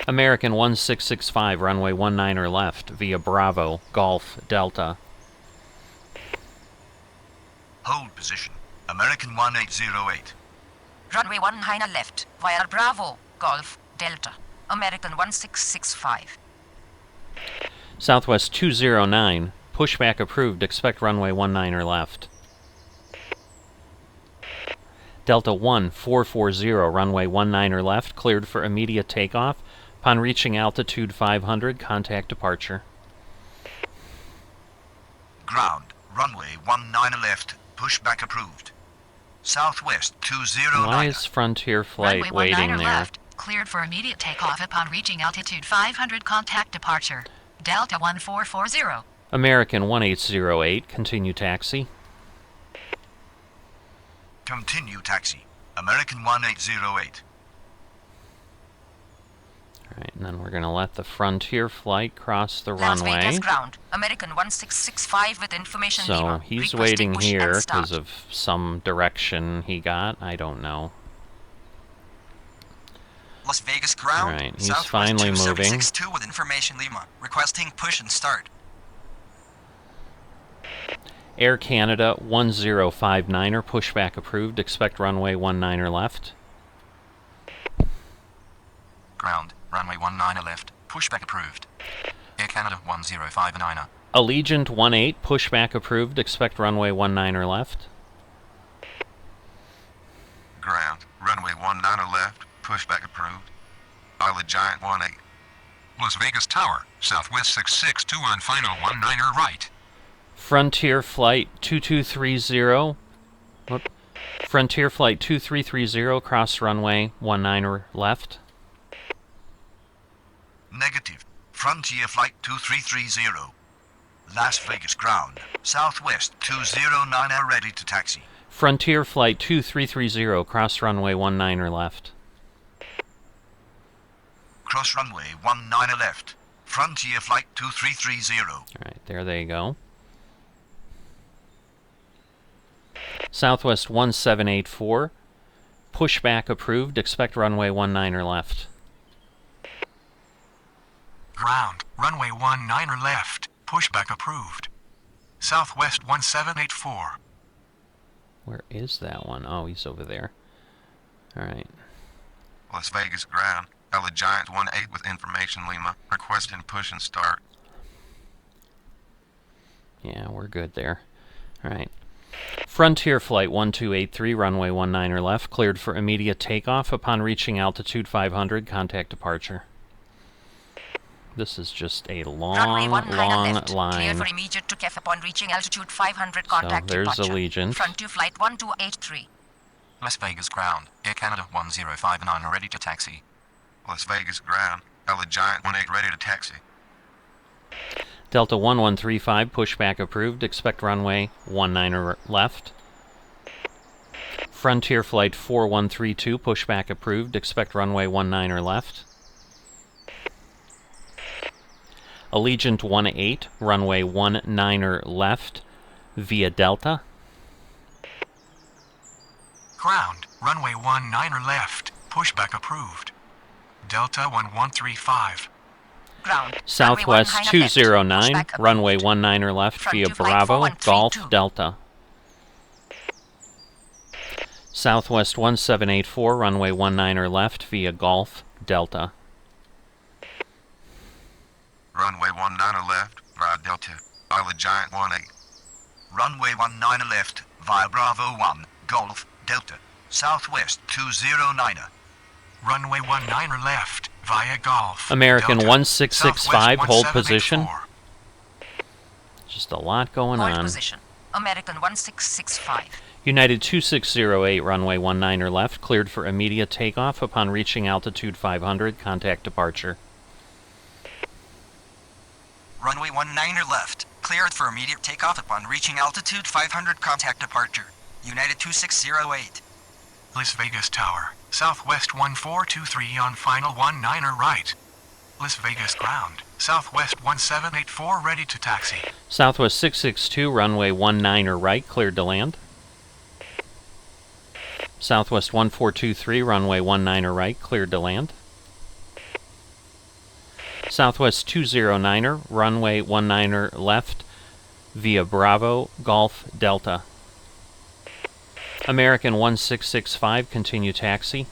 American 1665, runway 19er left via Bravo, Golf, Delta. Hold position. American 1808. Runway 19er left via Bravo, Golf, Delta. American 1665. Southwest 209, pushback approved, expect runway 19er left. Delta 1440, runway 19er left, cleared for immediate takeoff. Upon reaching altitude 500, contact departure. Ground. Runway 19er left. Pushback approved. Southwest 209. Why is Frontier Flight Runway waiting 19er there? left. Cleared for immediate takeoff upon reaching altitude 500. Contact departure. Delta 1440. American 1808, continue taxi. Continue taxi. American 1808. Alright, and then we're going to let the Frontier Flight cross the Las runway. Vegas ground. American 1665 with information So Lima. he's Requesting waiting push here and start. because of some direction he got. I don't know. Las Vegas ground. Alright, he's Southwest finally moving. 2762 with information Lima. Requesting push and start. Air Canada 1059er, pushback approved, expect runway 19er left. Ground, runway 19er left, pushback approved. Air Canada 1059er. Allegiant 18, pushback approved, expect runway 19er left. Ground, runway 19er left, pushback approved. Pilot Giant 18. Las Vegas Tower, Southwest 662 on final 19er right. Frontier Flight 2230. Whoop. Frontier Flight 2330, cross runway 19er left. Negative. Frontier Flight 2330. Las Vegas ground. Southwest 209 are ready to taxi. Frontier Flight 2330, cross runway 19er left. Cross runway 19 left. Frontier Flight 2330. Alright, there they go. Southwest 1784, pushback approved, expect runway 19er left. Ground, runway 19er left, pushback approved. Southwest 1784. Where is that one? Oh, he's over there. Alright. Las Vegas ground. Pilot Giant 18 with information Lima. Requesting push and start. Yeah, we're good there. Alright. Frontier Flight 1283, runway 19er left, cleared for immediate takeoff. Upon reaching altitude 500, contact departure. This is just a Runway long, 19er long left. Clear line. for immediate takeoff upon reaching altitude 500. So Contact there's departure. Allegiant. Frontier Flight 1283. Las Vegas ground, Air Canada 1059 ready to taxi. Las Vegas ground. Pilot Giant 18 ready to taxi. Delta 1135, pushback approved, expect runway 19er left. Frontier Flight 4132, pushback approved, expect runway 19er left. Allegiant 18, runway 19er left via Delta. Ground, runway 19er left, pushback approved. Delta 1135. Ground. Southwest runway 19er left. 209, Pushback runway approved. 19er left Frontier via Flight Bravo, 4132. Golf, Delta. Southwest 1784, runway 19er left via Golf, Delta. Runway 19er left. Via Delta, Isla Giant 18. Runway 19 left, via Bravo 1, Golf, Delta, Southwest 209er. Runway 19 left, via Golf. American Delta, 1665, hold Southwest position. 1784. Just a lot going Hold on. position. American 1665. United 2608, runway 19er left, cleared for immediate takeoff upon reaching altitude 500, contact departure. Runway 19er left. Cleared for immediate takeoff upon reaching altitude 500, contact departure. United 2608. Las Vegas Tower, Southwest 1423 on final 19er right. Las Vegas Ground, Southwest 1784 ready to taxi. Southwest 662, runway 19er right, cleared to land. Southwest 1423, runway 19er right, cleared to land. Southwest 209er, runway 19er left, via Bravo, Golf, Delta. American 1665, continue taxi.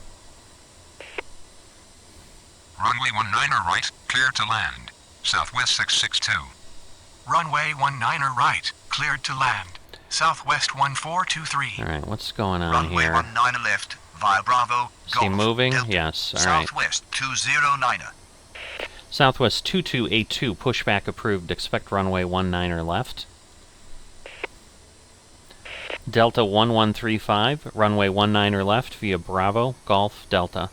Runway 19er right, clear to land. Southwest 662. Runway 19er right, cleared to land. Southwest 1423. Alright, what's going on Runway here? 19 left, via Bravo, Is he Golf, moving? Delta, Yes, alright. Southwest 209er. Southwest 2282, pushback approved. Expect runway 19er left. Delta 1135, runway 19er left via Bravo, Golf, Delta.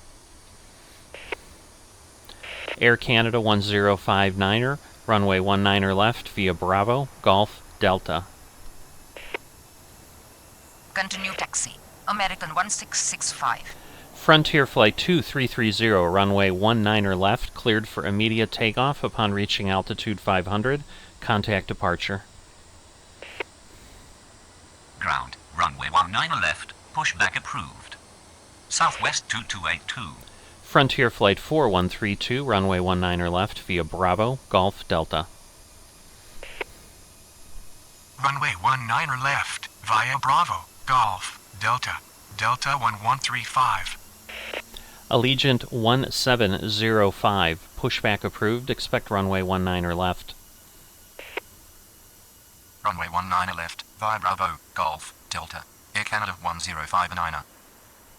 Air Canada 1059er, runway 19er left via Bravo, Golf, Delta. Continue taxi. American 1665. Frontier Flight 2330, runway 19er left, cleared for immediate takeoff upon reaching altitude 500, contact departure. Ground, runway 19 left, pushback approved. Southwest 2282. Frontier Flight 4132, runway 19er left via Bravo, Golf, Delta. Runway 19er left, via Bravo, Golf, Delta, Delta 1135. Allegiant 1705, pushback approved. Expect runway 19er left. Runway 19 left, via Bravo, Golf, Delta, Air Canada 1059er.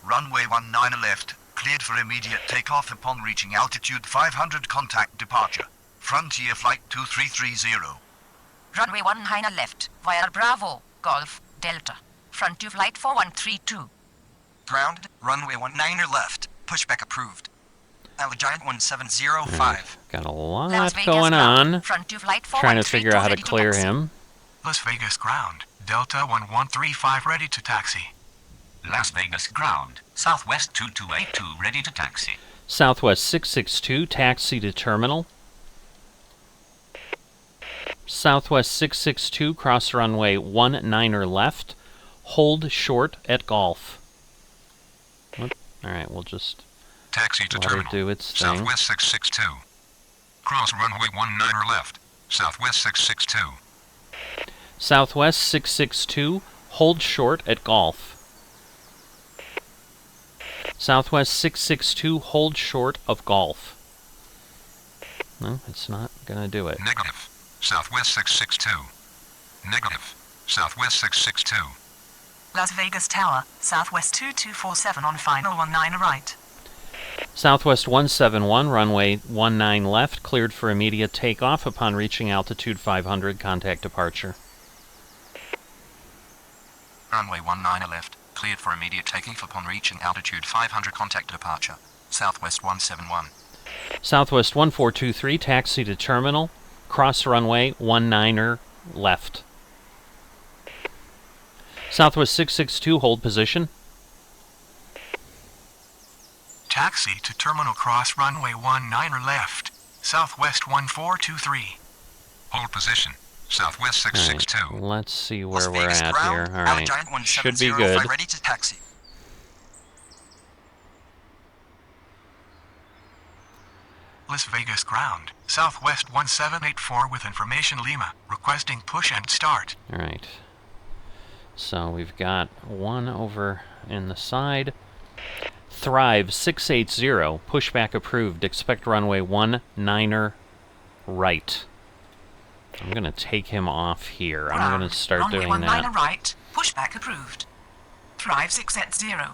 Runway 19 left, cleared for immediate takeoff upon reaching altitude 500, contact departure. Frontier Flight 2330. Runway 19 left, via Bravo, Golf, Delta. Frontier Flight 4132. Ground, runway 19 left. Pushback approved. Giant 1705. Right. Got a Las lot Vegas going ground. on. Frontier Flight Trying to figure out how to 4132 clear ready to him. Las Vegas Ground, Delta 1135 ready to taxi. Las Vegas ground, Southwest 2282 ready to taxi. Southwest 662, taxi to terminal. Southwest 662, cross runway 19er left. Hold short at Golf. Alright, we'll just Taxi to let it terminal. do its thing. Southwest 662. Cross runway 19er left. Southwest 662. Southwest 662, hold short at Golf. Southwest 662, hold short of Golf. No, it's not going to do it. Negative. Southwest 662. Negative. Southwest 662. Las Vegas Tower, Southwest 2247 on final 19 right. Southwest 171, runway 19 left, cleared for immediate takeoff upon reaching altitude 500, contact departure. Runway 19 left, cleared for immediate takeoff upon reaching altitude 500, contact departure. Southwest 171. Southwest 1423, taxi to terminal, cross runway 19er left. Southwest 662, hold position. Taxi to terminal cross runway 19er left, Southwest 1423. Hold position. Southwest 662. Alright, let's see Las where we're Vegas at ground, here. Alright, Giant should be good. 1705 ready to taxi. Las Vegas Ground, Southwest 1784 with information Lima, requesting push and start. Alright. So we've got one over in the side. Thrive 680, pushback approved. Expect runway 19er right. I'm going to take him off here. I'm going to start runway doing 19 that. right, pushback approved. Thrive 680.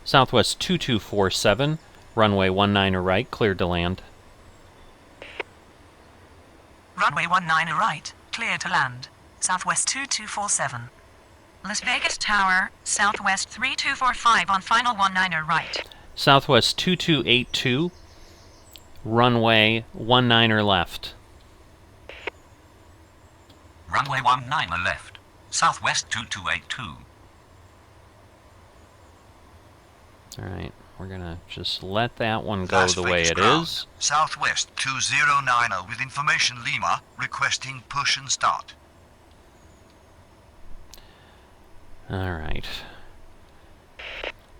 Southwest 2247, runway 19 right, cleared to land. Runway 19 right, clear to land. Southwest 2247. Las Vegas Tower, Southwest 3245 on final 19 right. Southwest 2282, runway 19 left. Runway 19 left. Southwest 2282. Alright, we're going to just let that one go Las the way Vegas it ground. is. Southwest 209 with information Lima, requesting push and start. Alright.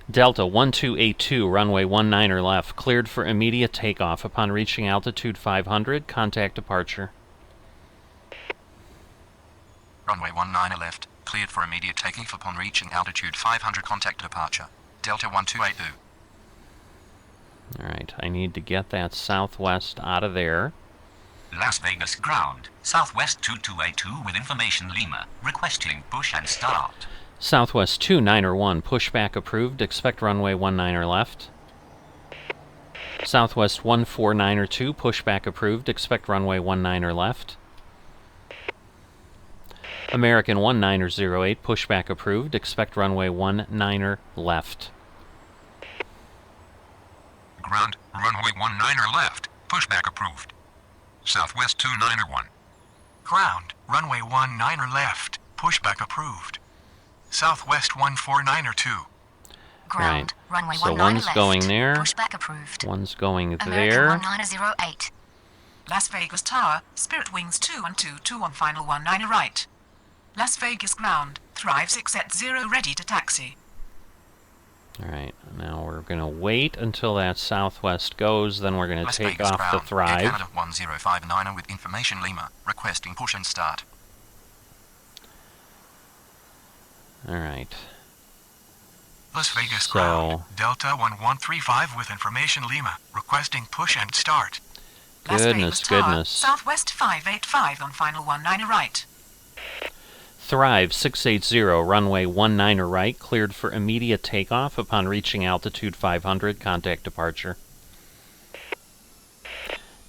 Delta 1282, runway 19 left, cleared for immediate takeoff. Upon reaching altitude 500, contact departure. Runway 19 left, cleared for immediate takeoff upon reaching altitude 500, contact departure. Delta 1282. Alright, I need to get that southwest out of there. Las Vegas ground. Southwest 2282 with information Lima. Requesting push and start. Southwest 291, pushback approved. Expect runway 19 left. Southwest 1492, pushback approved. Expect runway 19 left. American 1908, pushback approved. Expect runway 19 left. Ground, runway 19 left. Pushback approved. Southwest 291. Ground, runway 19 left. Pushback approved. Southwest 14902. Ground, runway So 19 one's left. going there. Pushback approved. One's going American there. 1908. Las Vegas Tower, Spirit Wings 2122 on final 19 right. Las Vegas ground, Thrive 680 ready to taxi. Alright, now we're going to wait until that southwest goes, then we're going to Las take Vegas off the ground. Air Thrive. Canada 1059 with information Lima, requesting push and start. Alright. Las Vegas So- ground, Delta 1135 with information Lima, requesting push and start. Las Goodness, Vegas Tower, goodness. Southwest 585 on final 19 right. Thrive 680, runway 19 right, cleared for immediate takeoff. Upon reaching altitude 500, contact departure.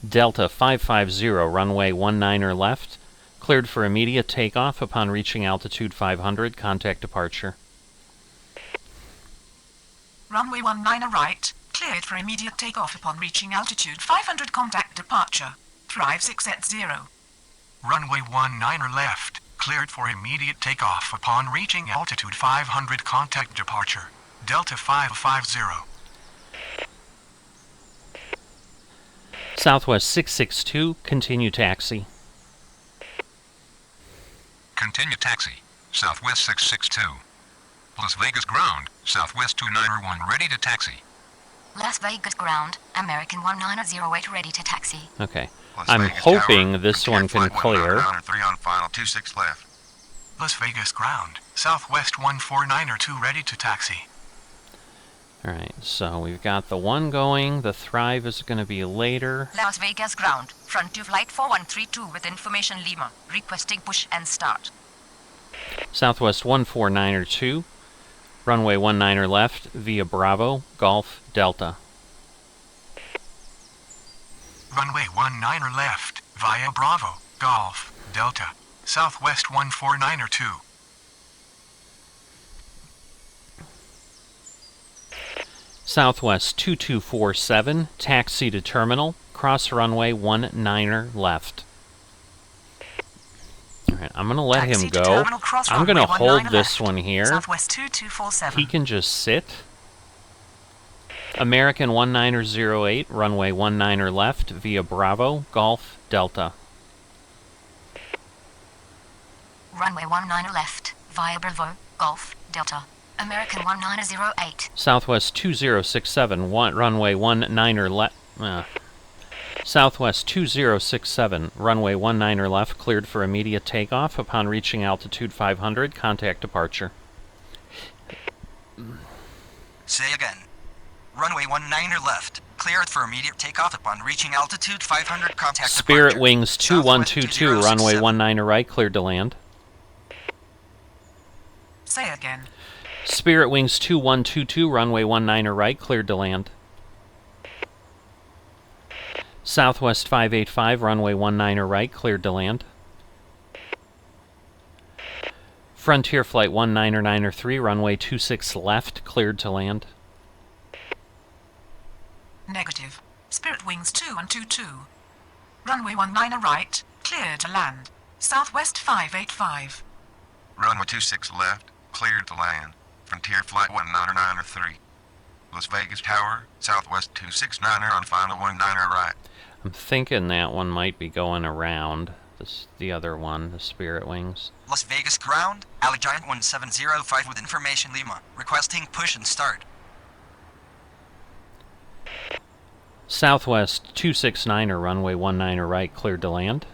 Delta 550, runway 19 left, cleared for immediate takeoff. Upon reaching altitude 500, contact departure. Runway 19 right, cleared for immediate takeoff upon reaching altitude 500 contact departure. Thrive 680. Runway 19 left, cleared for immediate takeoff upon reaching altitude 500, contact departure. Delta 550. Southwest 662, continue taxi. Continue taxi. Southwest 662. Las Vegas ground. Southwest 291 ready to taxi. Las Vegas ground, American 1908 ready to taxi. Okay. Las I'm Vegas hoping tower. this Cleared one can flight 19 clear. ground, 3 on final, 26 left. Las Vegas ground, Southwest 14902 ready to taxi. Alright, so we've got the one going. The Thrive is going to be later. Las Vegas ground. Frontier flight 4132 with information Lima. Requesting push and start. Southwest 14902, runway 19 left, via Bravo, Golf, Delta. Runway 19 left, via Bravo, Golf, Delta, Southwest 14902. Southwest 2247, taxi to terminal, cross runway 19 left. Alright, I'm going to let Taxi him to go. terminal, cross I'm going to runway hold 19 this left. one here. Southwest 2247. He can just sit. American 1908, runway 19 left, via Bravo, Golf, Delta. Runway 19 left, via Bravo, Golf, Delta. American 1908. Southwest 2067, runway 19 left. Southwest 2067, runway 19 left, cleared for immediate takeoff. Upon reaching altitude 500, contact departure. Say again. Runway 19 left. Cleared for immediate takeoff upon reaching altitude 500. Contact Spirit departure. Wings Southwest 2122, runway 2067. 19 right, cleared to land. Say again. Spirit Wings 2122, runway 19 right, cleared to land. Southwest 585, runway 19 right, cleared to land. Frontier Flight 1993, runway 26 left, cleared to land. Negative. Spirit Wings 2122. Runway 19 right, clear to land. Southwest 585. Runway 26 left, cleared to land. Frontier Flight 1993. Las Vegas Tower, Southwest 269 on final 19 right. I'm thinking that one might be going around. The other one, the Spirit Wings. Las Vegas ground. Allegiant 1705 with information Lima. Requesting push and start. Southwest 269 runway 19 right, cleared to land.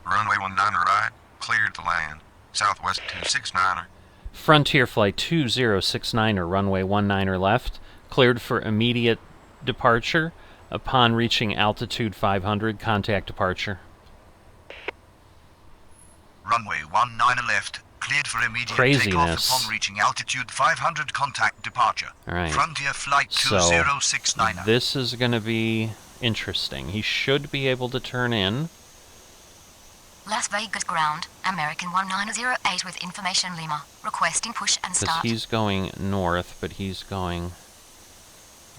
Runway 19 right, cleared to land. Southwest 269. Frontier Flight 2069 runway 19 left, cleared for immediate departure. Upon reaching altitude 500, contact departure. Runway 19 left, cleared for immediate Craziness. takeoff upon reaching altitude 500. Contact departure. All right. Frontier Flight So 2069. this is going to be interesting. He should be able to turn in. Las Vegas ground, American 1908 with information Lima. Requesting push and Because start. he's going north, but he's going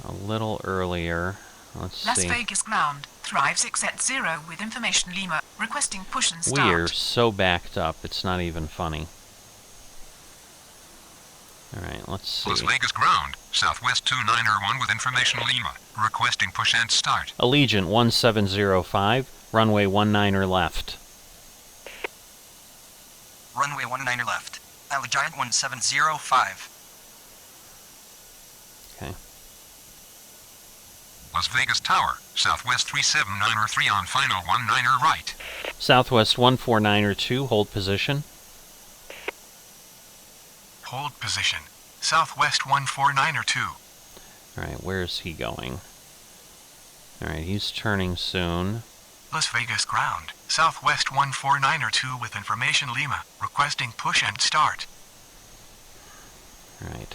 a little earlier. Let's Las see. Vegas ground. Thrive 6 at 0 with information Lima. Requesting push and We start. are so backed up, it's not even funny. Alright, let's see. Las Vegas ground, Southwest 291 with information Lima. Requesting push and start. Allegiant 1705, runway 19 left. Runway 19 left. Allegiant 1705. Okay. Las Vegas Tower, Southwest 37903 on final 19 right. Southwest 14902, hold position. Hold position. Southwest 14902. Alright, where is he going? Alright, he's turning soon. Las Vegas ground. Southwest 14902 with information Lima. Requesting push and start. Alright.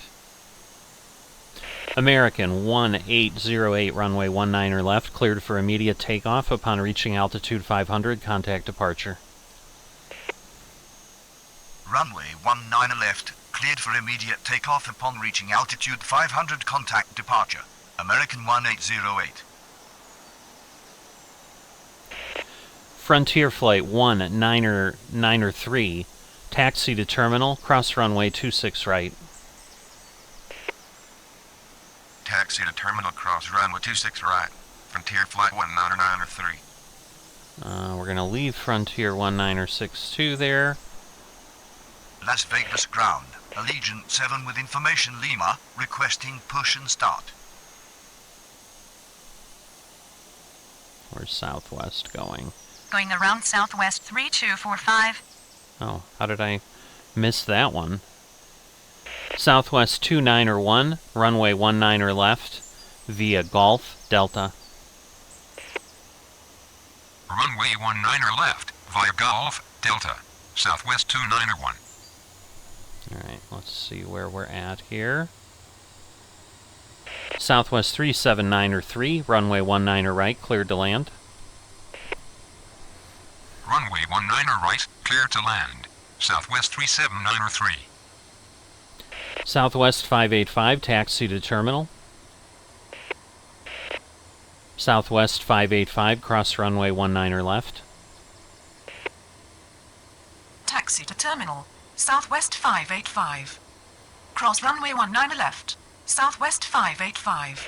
American 1808, runway 19 left, cleared for immediate takeoff. Upon reaching altitude 500, contact departure. Runway 19 left, cleared for immediate takeoff upon reaching altitude 500. Contact departure. American 1808. Frontier Flight 1993, taxi to terminal, cross runway 26 right. Taxi to terminal cross runway 26 right. Frontier Flight 1993. We're going to leave Frontier 1962 there. Las Vegas ground. Allegiant 7 with information Lima. Requesting push and start. Where's Southwest going? Going around Southwest 3245. Oh, how did I miss that one? Southwest 291, runway 19 left, via Golf, Delta. Runway 19 left, via Golf, Delta. Southwest 291. Alright, let's see where we're at here. Southwest 37903, runway 19 right, cleared to land. Runway 19 right, clear to land. Southwest 37903. Southwest 585, taxi to terminal. Southwest 585, cross runway 19 left. Taxi to terminal. Southwest 585. Cross runway 19 left. Southwest 585.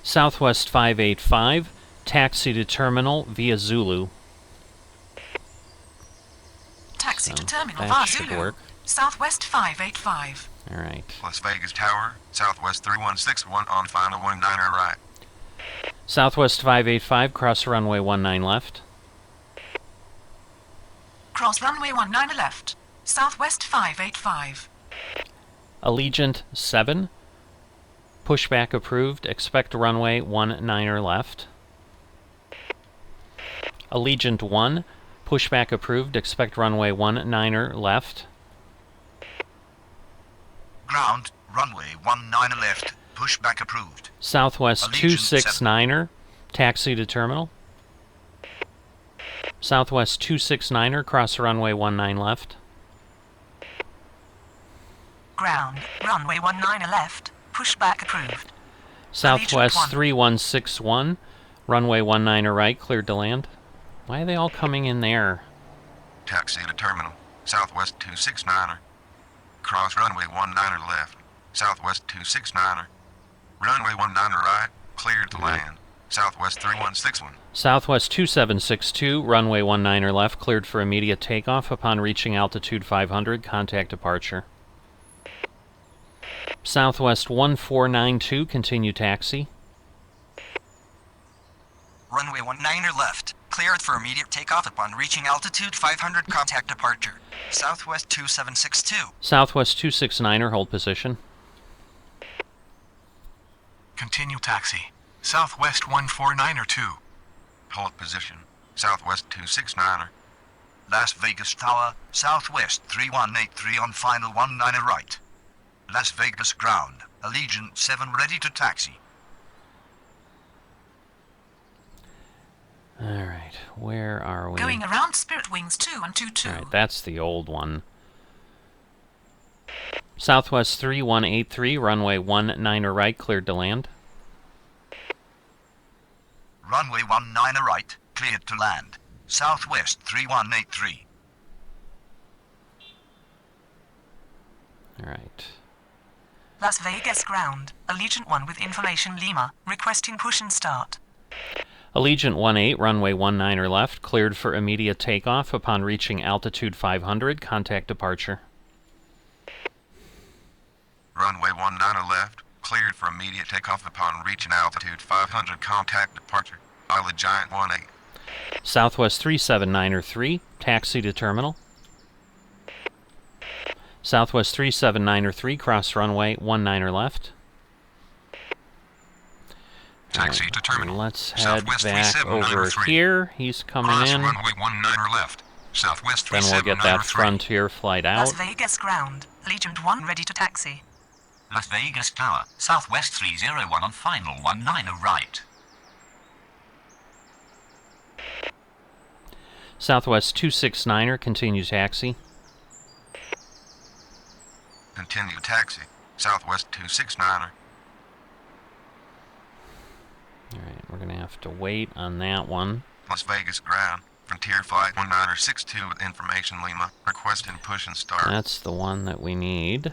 Southwest 585, taxi to terminal via Zulu. Taxi to terminal that via should Zulu. work. Southwest 585. Alright. Las Vegas Tower, Southwest 3161 on final 19 right. Southwest 585, cross runway 19 left. Cross runway 19 left. Southwest 585. Allegiant 7, Pushback approved. Expect runway 19er left. Allegiant 1. Pushback approved. Expect runway 19er left. Ground, runway 19 left. Pushback approved. Southwest Allegiant 269er. Taxi to terminal. Southwest 269er. Cross runway 19 left. Ground, runway 19 left. Pushback approved. Southwest Allegiant 1. 3161. Runway 19er right. Cleared to land. Why are they all coming in there? Taxi to terminal. Southwest 269er. Cross runway 19er left. Southwest 269er. Runway 19er right. Cleared to land. Southwest 3161. Southwest 2762. Runway 19er left. Cleared for immediate takeoff upon reaching altitude 500. Contact departure. Southwest 1492. Continue taxi. Runway 19er left. Cleared for immediate takeoff upon reaching altitude 500. Contact departure. Southwest 2762. Southwest 269er. Hold position. Continue taxi. Southwest 149er 2. Hold position. Southwest 269er. Las Vegas Tower, Southwest 3183 on final 19 right. Las Vegas ground, Allegiant 7 ready to taxi. Alright, where are we? Going around Spirit Wings 2122. Alright, that's the old one. Southwest 3183, runway 19er right, cleared to land. Runway 19 right, cleared to land. Southwest 3183. Alright. Las Vegas ground, Allegiant 1 with information Lima, requesting push and start. Allegiant 18, runway 19er left, cleared for immediate takeoff upon reaching altitude 500, contact departure. Runway 19er left, cleared for immediate takeoff upon reaching altitude 500, contact departure. Allegiant 18. Southwest 379er 3, taxi to terminal. Southwest 379er 3, cross runway 19er left. Taxi to terminal. Let's head Southwest back over 3793. here. He's coming Cross in. runway 19er left. Southwest Then we'll get that 3793. Frontier flight Las out. Vegas ground, Allegiant 1 ready to taxi. Las Vegas Tower, Southwest 301 on final 19 right. Southwest 269er, continue taxi. Continue taxi. Southwest 269er. Alright, we're going to have to wait on that one. Las Vegas ground. Frontier flight 1962 with information Lima. Requesting push and start. That's the one that we need.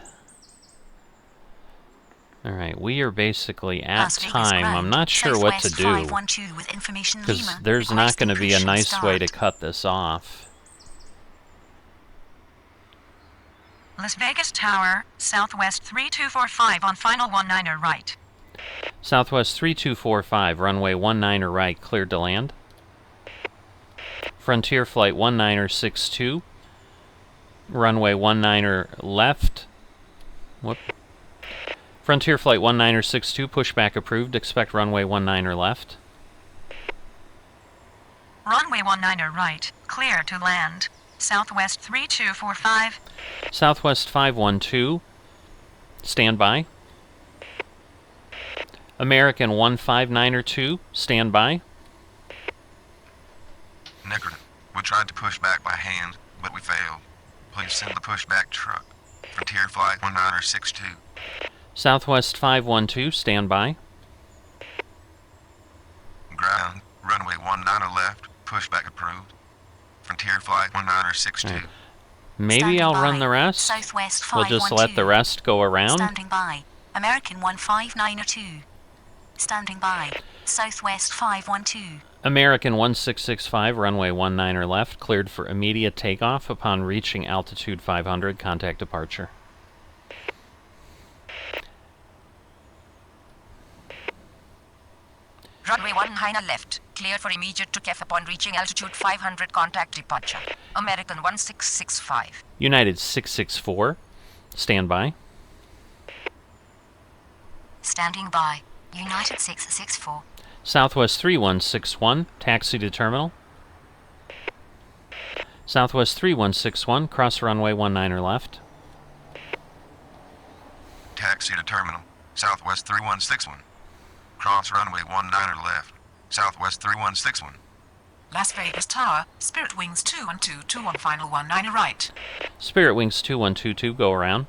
Alright, we are basically at Las Vegas time. ground, I'm not sure what to Southwest do. 512 with information Because Lima, there's not going to be a requesting push nice and way to start. cut this off. Las Vegas Tower, Southwest 3245 on final 19er right. Southwest 3245, runway 19er right, cleared to land. Frontier flight 1962, runway 19er left. Whoop. Frontier flight 1962, pushback approved, expect runway 19er left. Runway 19er right, clear to land. Southwest 3245. Southwest 512, stand by. American 159er2, stand by. Negative. We tried to push back by hand, but we failed. Please send the pushback truck. Frontier flight 1962. Southwest 512, stand by. Ground. Runway 19er left. Pushback approved. Frontier flight 1962. Maybe Standing I'll by. run the rest. Southwest We'll just let 512. the rest go around. Standing by. American 15902. Standing by. Southwest 512. American 1665, runway 19er left, cleared for immediate takeoff upon reaching altitude 500, contact departure. Runway 19 left. Cleared for immediate takeoff upon reaching altitude 500. Contact departure. American 1665. United 664, stand by. Standing by. United 664. Southwest 3161, taxi to terminal. Southwest 3161, cross runway 19er left. Taxi to terminal. Southwest 3161. Cross runway 19er left. Southwest 3161. Las Vegas Tower, Spirit Wings 2122 on final 19 right. Spirit Wings 2122, go around.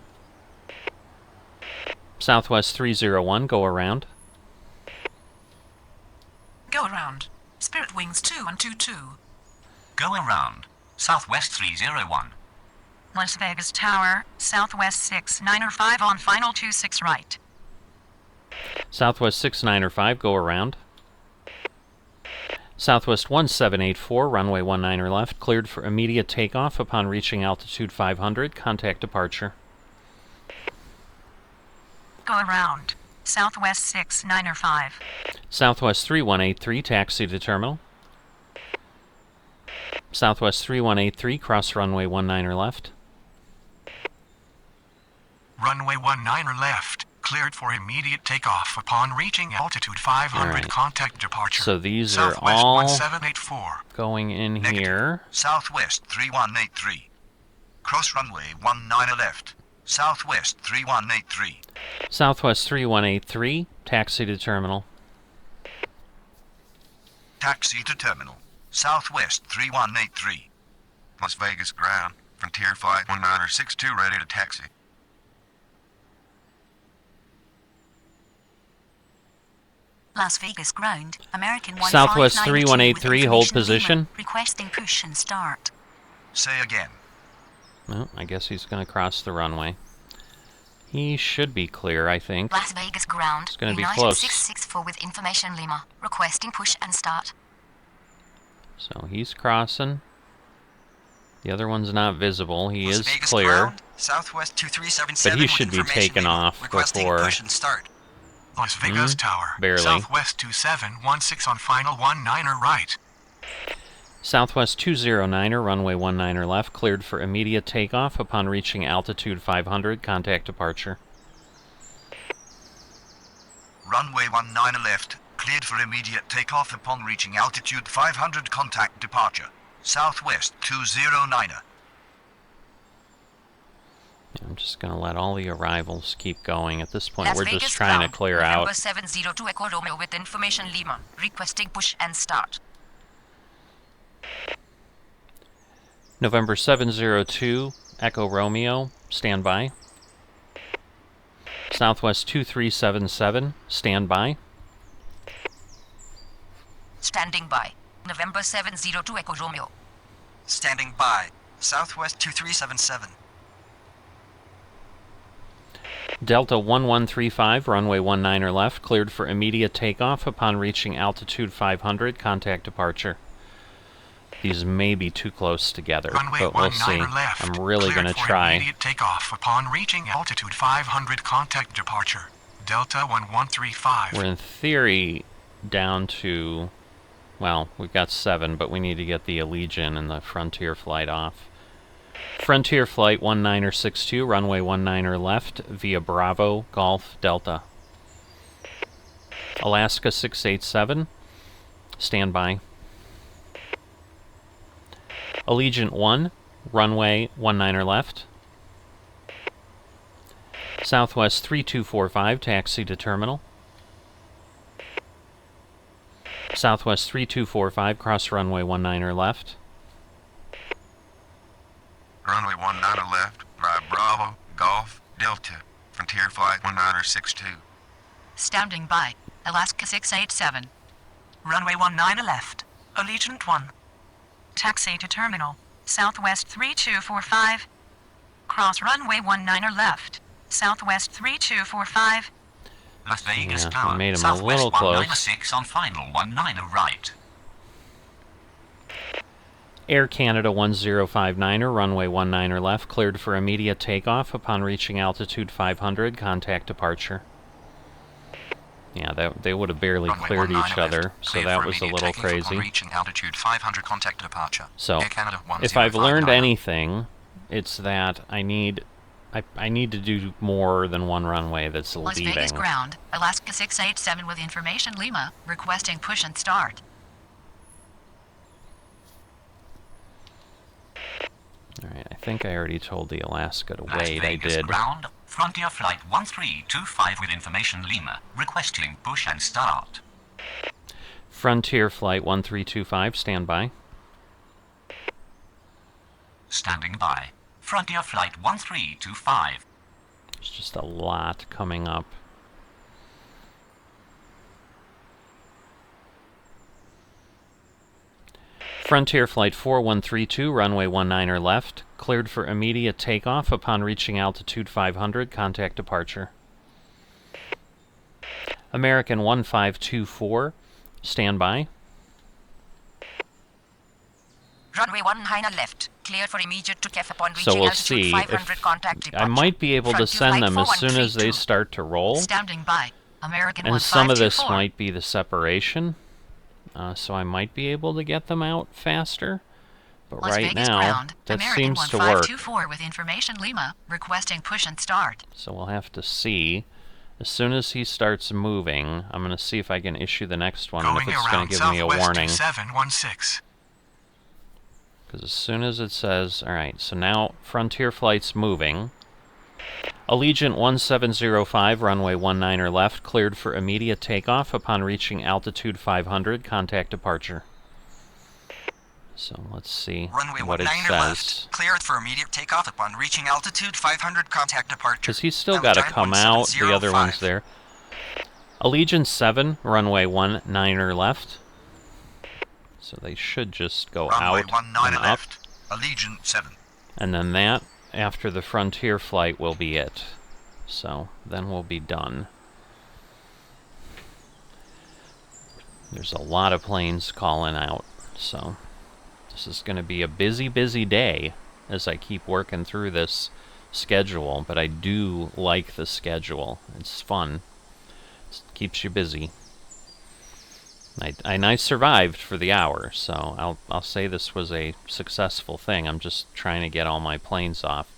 Southwest 301, go around. Go around. Spirit Wings 2122. Go around. Southwest 301. Las Vegas Tower, Southwest 695 on final 26 right. Southwest 6905, go around. Southwest 1784, runway 19er left, cleared for immediate takeoff upon reaching altitude 500. Contact departure. Go around. Southwest 6905. Southwest 3183, taxi to terminal. Southwest 3183, cross runway 19er left. Runway 19er left. Cleared for immediate takeoff upon reaching altitude 500. Right. Contact departure. So these are Southwest all 1784. going in Negative. here. Southwest 3183. Cross runway 19er left. Southwest 3183. Southwest 3183, taxi to terminal. Taxi to terminal. Southwest 3183. Las Vegas ground. Frontier flight 1962 ready to taxi. Las Vegas ground, American Southwest 159 3183, hold position. Requesting push and start. Say again. Well, I guess he's going to cross the runway. He should be clear, I think. Las Vegas ground. It's going to be United close. 664 with information Lima. Requesting push and start. So he's crossing. The other one's not visible. He Las is Vegas clear. ground, Southwest 2377 But he with should be information taken Lima. off Requesting before- push and start. Las Vegas Tower. barely. Southwest 2716 on final 19er right. Southwest 209er, runway 19er left, cleared for immediate takeoff upon reaching altitude 500. Contact departure. Runway 19er left. Cleared for immediate takeoff upon reaching altitude 500. Contact departure. Southwest 209er. I'm just going to let all the arrivals keep going. At this point, Las we're Vegas just trying to ground, clear November out. 702 Echo Romeo with information Lima. Requesting push and start. November 702, Echo Romeo, stand by. Southwest 2377, stand by. Standing by. November 702 Echo Romeo. Standing by. Southwest 2377. Delta 1135, runway 19er left, cleared for immediate takeoff upon reaching altitude 500. Contact departure. These may be too close together, Runway but we'll see. 19er left. I'm really going to Cleared for try. immediate takeoff upon reaching altitude 500. Contact departure. Delta 1135. We're in theory down to, well, we've got 7, but we need to get the Allegiant and the Frontier flight off. Frontier flight 1962, runway 19er left, via Bravo, Golf, Delta. Alaska 687, stand by. Allegiant 1, runway 19er left. Southwest 3245, taxi to terminal. Southwest 3245, cross runway 19er left. Runway 19er left. Via Bravo, Golf, Delta. Frontier flight 1962. Standing by. Alaska 687. Runway 19 left. Allegiant 1. Taxi to terminal. Southwest 3245. Cross runway 19 left. Southwest 3245. Las Vegas Yeah, Tower. made him a Southwest little close. 196 on final 19er right. Air Canada 1059er, runway 19er left, cleared for immediate takeoff upon reaching altitude 500. Contact departure. Yeah, they would have barely Runway cleared 19er each left. other, so Cleared that for was a immediate little takeoff upon crazy. reaching altitude 500. Contact departure. So, Air Canada if I've 1059er. learned anything, it's that I need I need to do more than one runway that's Las leaving. Vegas ground, Alaska 687 with information Lima, requesting push and start. Alright, I think I already told the Alaska to Las wait. I Vegas did. ground, Frontier Flight 1325 with information Lima, requesting push and start. Frontier Flight 1325, stand by. Standing by. Frontier Flight 1325. There's just a lot coming up. Frontier Flight 4132, runway 19er left, cleared for immediate takeoff upon reaching altitude 500, contact departure. American 1524, stand by. Runway 19 left. Clear for immediate takeoff upon reaching So we'll altitude see 500 if contact departure. I might be able to Frontier send Flight them as soon as they 4132. start to roll. Standing by. American And some of this 1524. might be the separation. So I might be able to get them out faster. But Las right Vegas now, ground, that American seems to work. 1524 with information Lima, requesting push and start. So we'll have to see. As soon as he starts moving, I'm going to see if I can issue the next one, and if Going it's going around to give me a Southwest warning. 2716. Because as soon as it says, alright, so now Frontier Flight's moving. Allegiant 1705, runway 19er left, cleared for immediate takeoff upon reaching altitude 500, contact departure. So let's see Runway what it 19er says. left. Cleared for immediate takeoff upon reaching altitude 500, contact departure. Because he's still got to come out, the other one's there. Allegiant 7, runway 19er left. So they should just go Runway out 19 and up. left. Allegiant 7. And then that, after the Frontier Flight, will be it. So then we'll be done. There's a lot of planes calling out, so this is going to be a busy, busy day as I keep working through this schedule, but I do like the schedule. It's fun. It keeps you busy. I survived for the hour, so I'll say this was a successful thing. I'm just trying to get all my planes off.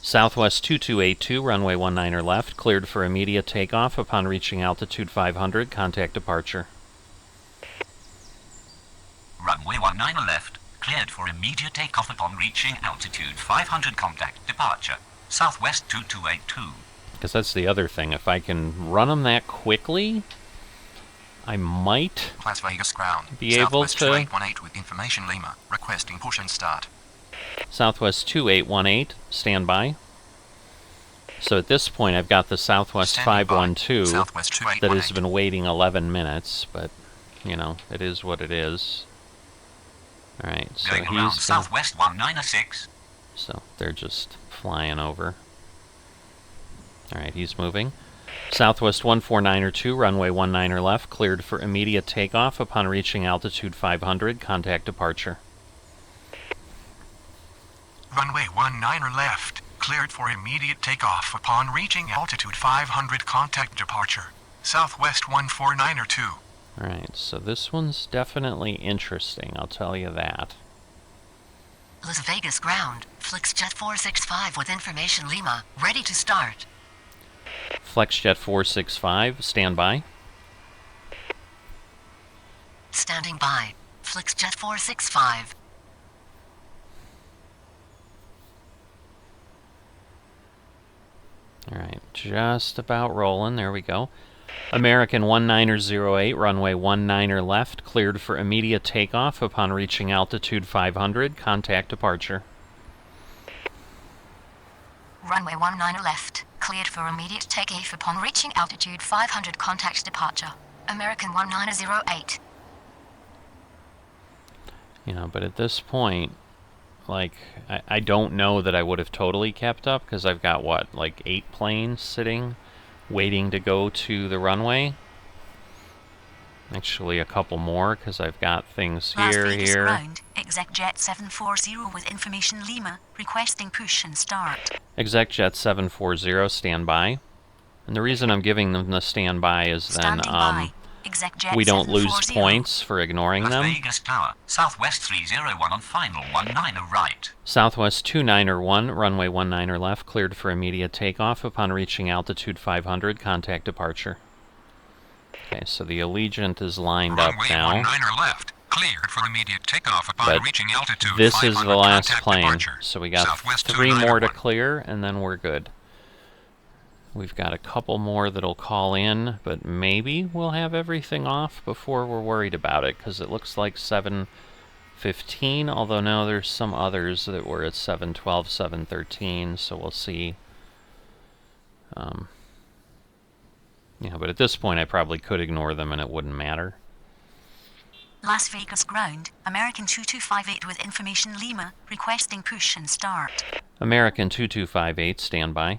Southwest 2282, runway 19er left, cleared for immediate takeoff upon reaching altitude 500, contact departure. Runway 19 left. Cleared for immediate takeoff upon reaching altitude 500, contact departure. Southwest 2282. Because that's the other thing. If I can run them that quickly, I might Las Vegas ground. be able Southwest to... 2818 with information Lima, requesting push and start. Southwest 2818, stand by. So at this point, I've got the Southwest Standing by. 512 Southwest that 2818. has been waiting 11 minutes, but, you know, it is what it is. Alright, so Going around Southwest 196. So they're just flying over. Alright, he's moving. Southwest 149er runway 19er left, cleared for immediate takeoff upon reaching altitude 500, contact departure. Runway 19er left. Cleared for immediate takeoff upon reaching altitude 500, contact departure. Southwest 149er. Alright, so this one's definitely interesting, I'll tell you that. Las Vegas ground, Flixjet 465 with information Lima, ready to start. FlexJet 465, stand by. Standing by. Flixjet 465. Alright, just about rolling, there we go. American 1908, runway 19er left, cleared for immediate takeoff upon reaching altitude 500, contact departure. Runway 19 left. Cleared for immediate takeoff upon reaching altitude 500, contact departure. American 1908. You know, but at this point, like, I don't know that I would have totally kept up, because I've got, what, like 8 planes sitting, waiting to go to the runway? Actually, a couple more, because I've got things Las here, Vegas here. ground, ExecJet 740 with information Lima, requesting push and start. ExecJet 740, stand by. And the reason I'm giving them the standby is then, Standing by. Exec jet we don't lose 740. points for ignoring Las them. Vegas Tower, Southwest 301 on final 19 right. Southwest 29 runway 19 left, cleared for immediate takeoff. Upon reaching altitude 500, contact departure. Okay, so the Allegiant is lined up Runway now. 19 left, cleared for immediate takeoff upon But reaching altitude this 500, is the last contact plane, departure. so we got Southwest 3 more to 291. clear, and then we're good. We've got a couple more that'll call in, but maybe we'll have everything off before we're worried about it, because it looks like 7:15, although no, there's some others that were at 7:12, 7:13, so we'll see. Yeah, but at this point I probably could ignore them and it wouldn't matter. Las Vegas ground, American 2258 with information Lima, requesting push and start. American 2258, standby.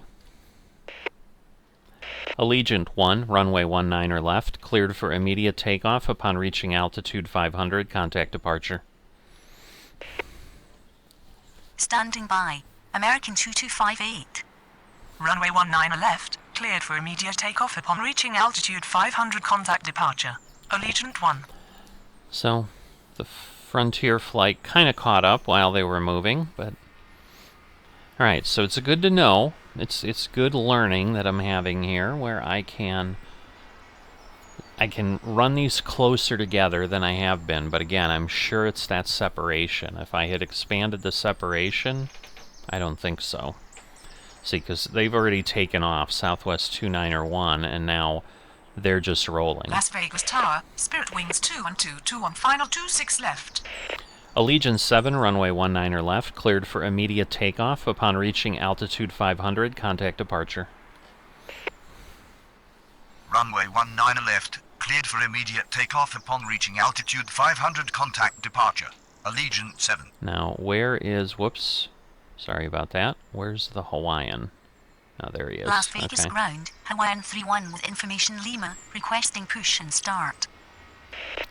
Allegiant 1, runway 19 left, cleared for immediate takeoff. Upon reaching altitude 500, contact departure. Standing by, American 2258. Runway 19 left, cleared for immediate takeoff upon reaching altitude 500, contact departure. Allegiant 1. So, the Frontier flight kind of caught up while they were moving, but... Alright, so it's good to know. It's good learning that I'm having here, where I can run these closer together than I have been, but again, I'm sure it's that separation. If I had expanded the separation, I don't think so. See, because they've already taken off, Southwest 291, and now they're just rolling. Las Vegas Tower, Spirit Wings 2122 on final 26 left. Allegiant 7, runway 19 left, cleared for immediate takeoff. Upon reaching altitude 500, contact departure. Runway 19 left, cleared for immediate takeoff upon reaching altitude 500, contact departure. Allegiant 7. Now, where is... Whoops. Sorry about that. Where's the Hawaiian? Oh, there he is. Las Vegas Okay. ground, Hawaiian 31 with information Lima, requesting push and start.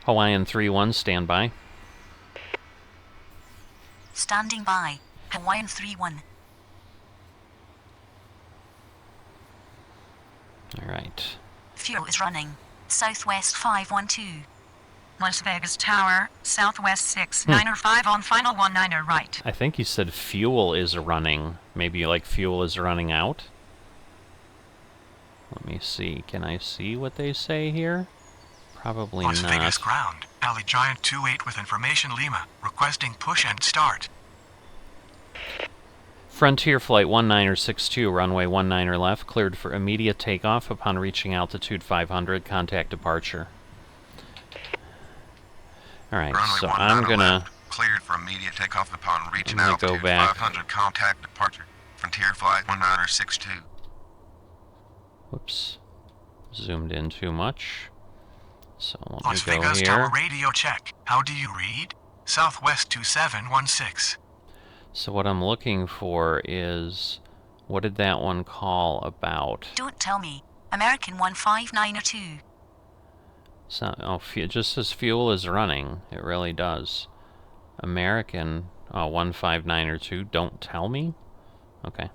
Hawaiian 31, standby. Standing by, Hawaiian 31. Alright. Fuel is running. Southwest 512. Las Vegas Tower, Southwest 695 on final 19 right. I think you said fuel is running. Maybe like fuel is running out? Let me see. Can I see what they say here? Probably Las not. Vegas ground, Alley Giant 28 with information Lima, requesting push and start. Frontier Flight 1962, runway 19 left, cleared for immediate takeoff. Upon reaching altitude 500, contact departure. Alright, Runway so 19 I'm gonna... left, cleared for immediate takeoff upon reaching I'm gonna go altitude back. 500, contact departure. Frontier Flight 1962. Whoops. Zoomed in too much. So let Las me go Vegas here. Tower radio check. How do you read? Southwest 2716. So what I'm looking for is... What did that one call about? Don't tell me. American 15902. So, oh, it just says fuel is running. It really does. American 15902. Don't tell me? Okay.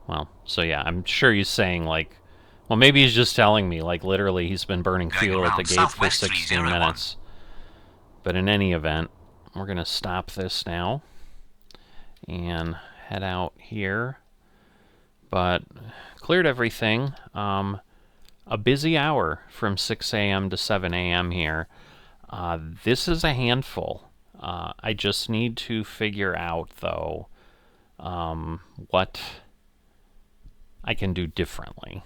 Well, so yeah, I'm sure he's saying like... Well, maybe he's just telling me, like literally he's been burning fuel at the gate for 16 minutes. But in any event, we're going to stop this now and head out here. But cleared everything. A busy hour from 6 a.m. to 7 a.m. here. This is a handful. I just need to figure out, though, what I can do differently.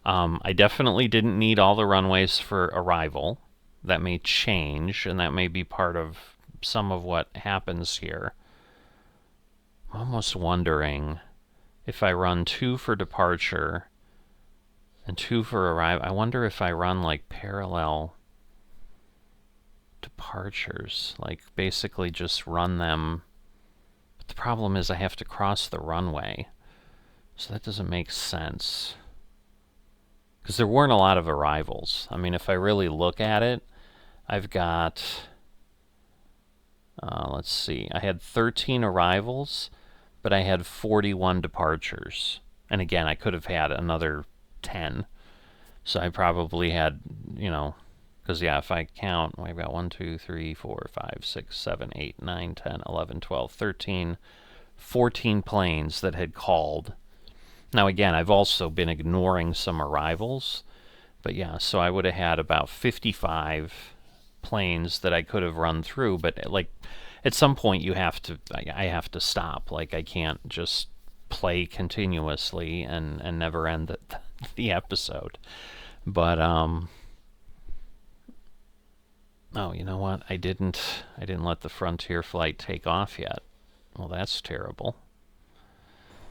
I definitely didn't need all the runways for arrival. That may change, and that may be part of some of what happens here. I'm almost wondering if I run 2 for departure and 2 for arrival. I wonder if I run like parallel departures, like basically just run them. But the problem is I have to cross the runway, so that doesn't make sense. Because there weren't a lot of arrivals. I mean, if I really look at it, I've got, let's see, I had 13 arrivals, but I had 41 departures. And again, I could have had another 10. So I probably had, you know, Because, yeah, if I count, I've got 1, 2, 3, 4, 5, 6, 7, 8, 9, 10, 11, 12, 13, 14 planes that had called. Now, again, I've also been ignoring some arrivals. But, yeah, so I would have had about 55 planes that I could have run through. But, like, at some point I have to stop. Like, I can't just play continuously and never end the episode. But, oh, you know what? I didn't let the Frontier flight take off yet. Well, that's terrible.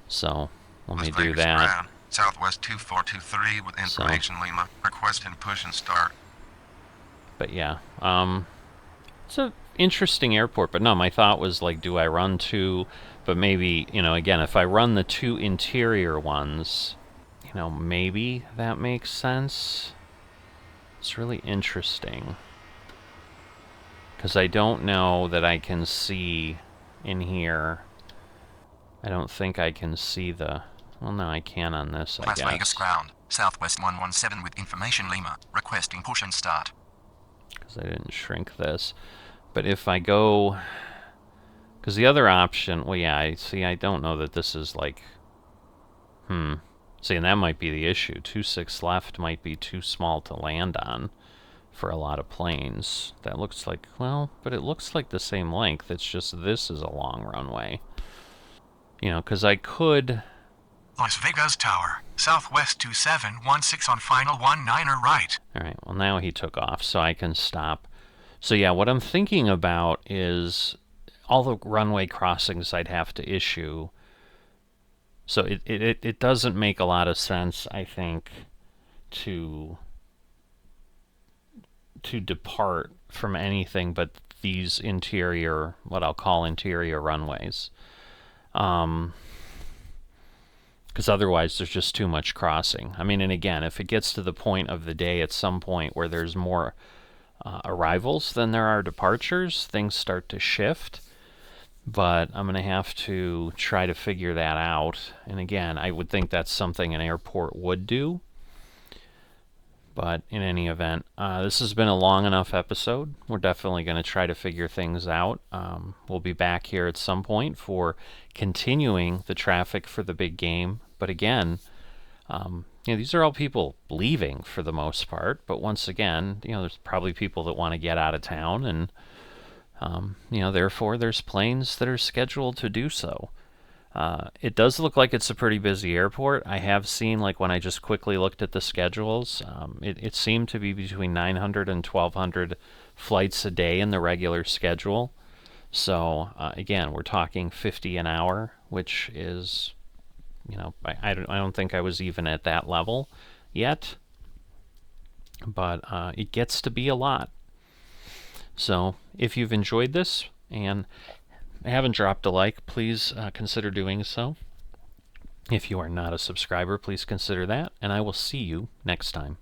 So, let me do that. Ground, Southwest 2423 with information Lima. Requesting push and start. But yeah, it's an interesting airport. But no, my thought was like, do I run 2? But maybe, you know, again, if I run the 2 interior ones, you know, maybe that makes sense. It's really interesting. Because I don't know that I can see in here. I don't think I can see the... Well, no, I can on this, I Las guess. Vegas ground, Southwest 117 with information Lima, requesting push and start. Because I didn't shrink this. But if I go... Because the other option... Well, yeah, I don't know that this is like... See, and that might be the issue. 26 left might be too small to land on for a lot of planes. That looks like... Well, but it looks like the same length. It's just this is a long runway. You know, because I could... Las Vegas Tower, Southwest 2716 on final 19er right. Alright, well now he took off, so I can stop. So yeah, what I'm thinking about is all the runway crossings I'd have to issue. So it doesn't make a lot of sense, I think, to depart from anything but these interior, what I'll call interior runways. Because otherwise there's just too much crossing. I mean, and again, if it gets to the point of the day at some point where there's more arrivals than there are departures, things start to shift. But I'm going to have to try to figure that out. And again, I would think that's something an airport would do. But in any event, this has been a long enough episode. We're definitely going to try to figure things out. We'll be back here at some point for continuing the traffic for the big game. But again, you know, these are all people leaving for the most part. But once again, you know, there's probably people that want to get out of town, and you know, therefore there's planes that are scheduled to do so. It does look like it's a pretty busy airport. I have seen, like when I just quickly looked at the schedules, it seemed to be between 900 and 1,200 flights a day in the regular schedule. So again, we're talking 50 an hour, which is, you know, I don't think I was even at that level yet. But it gets to be a lot. So if you've enjoyed this and haven't dropped a like, please consider doing so. If you are not a subscriber, please consider that, and I will see you next time.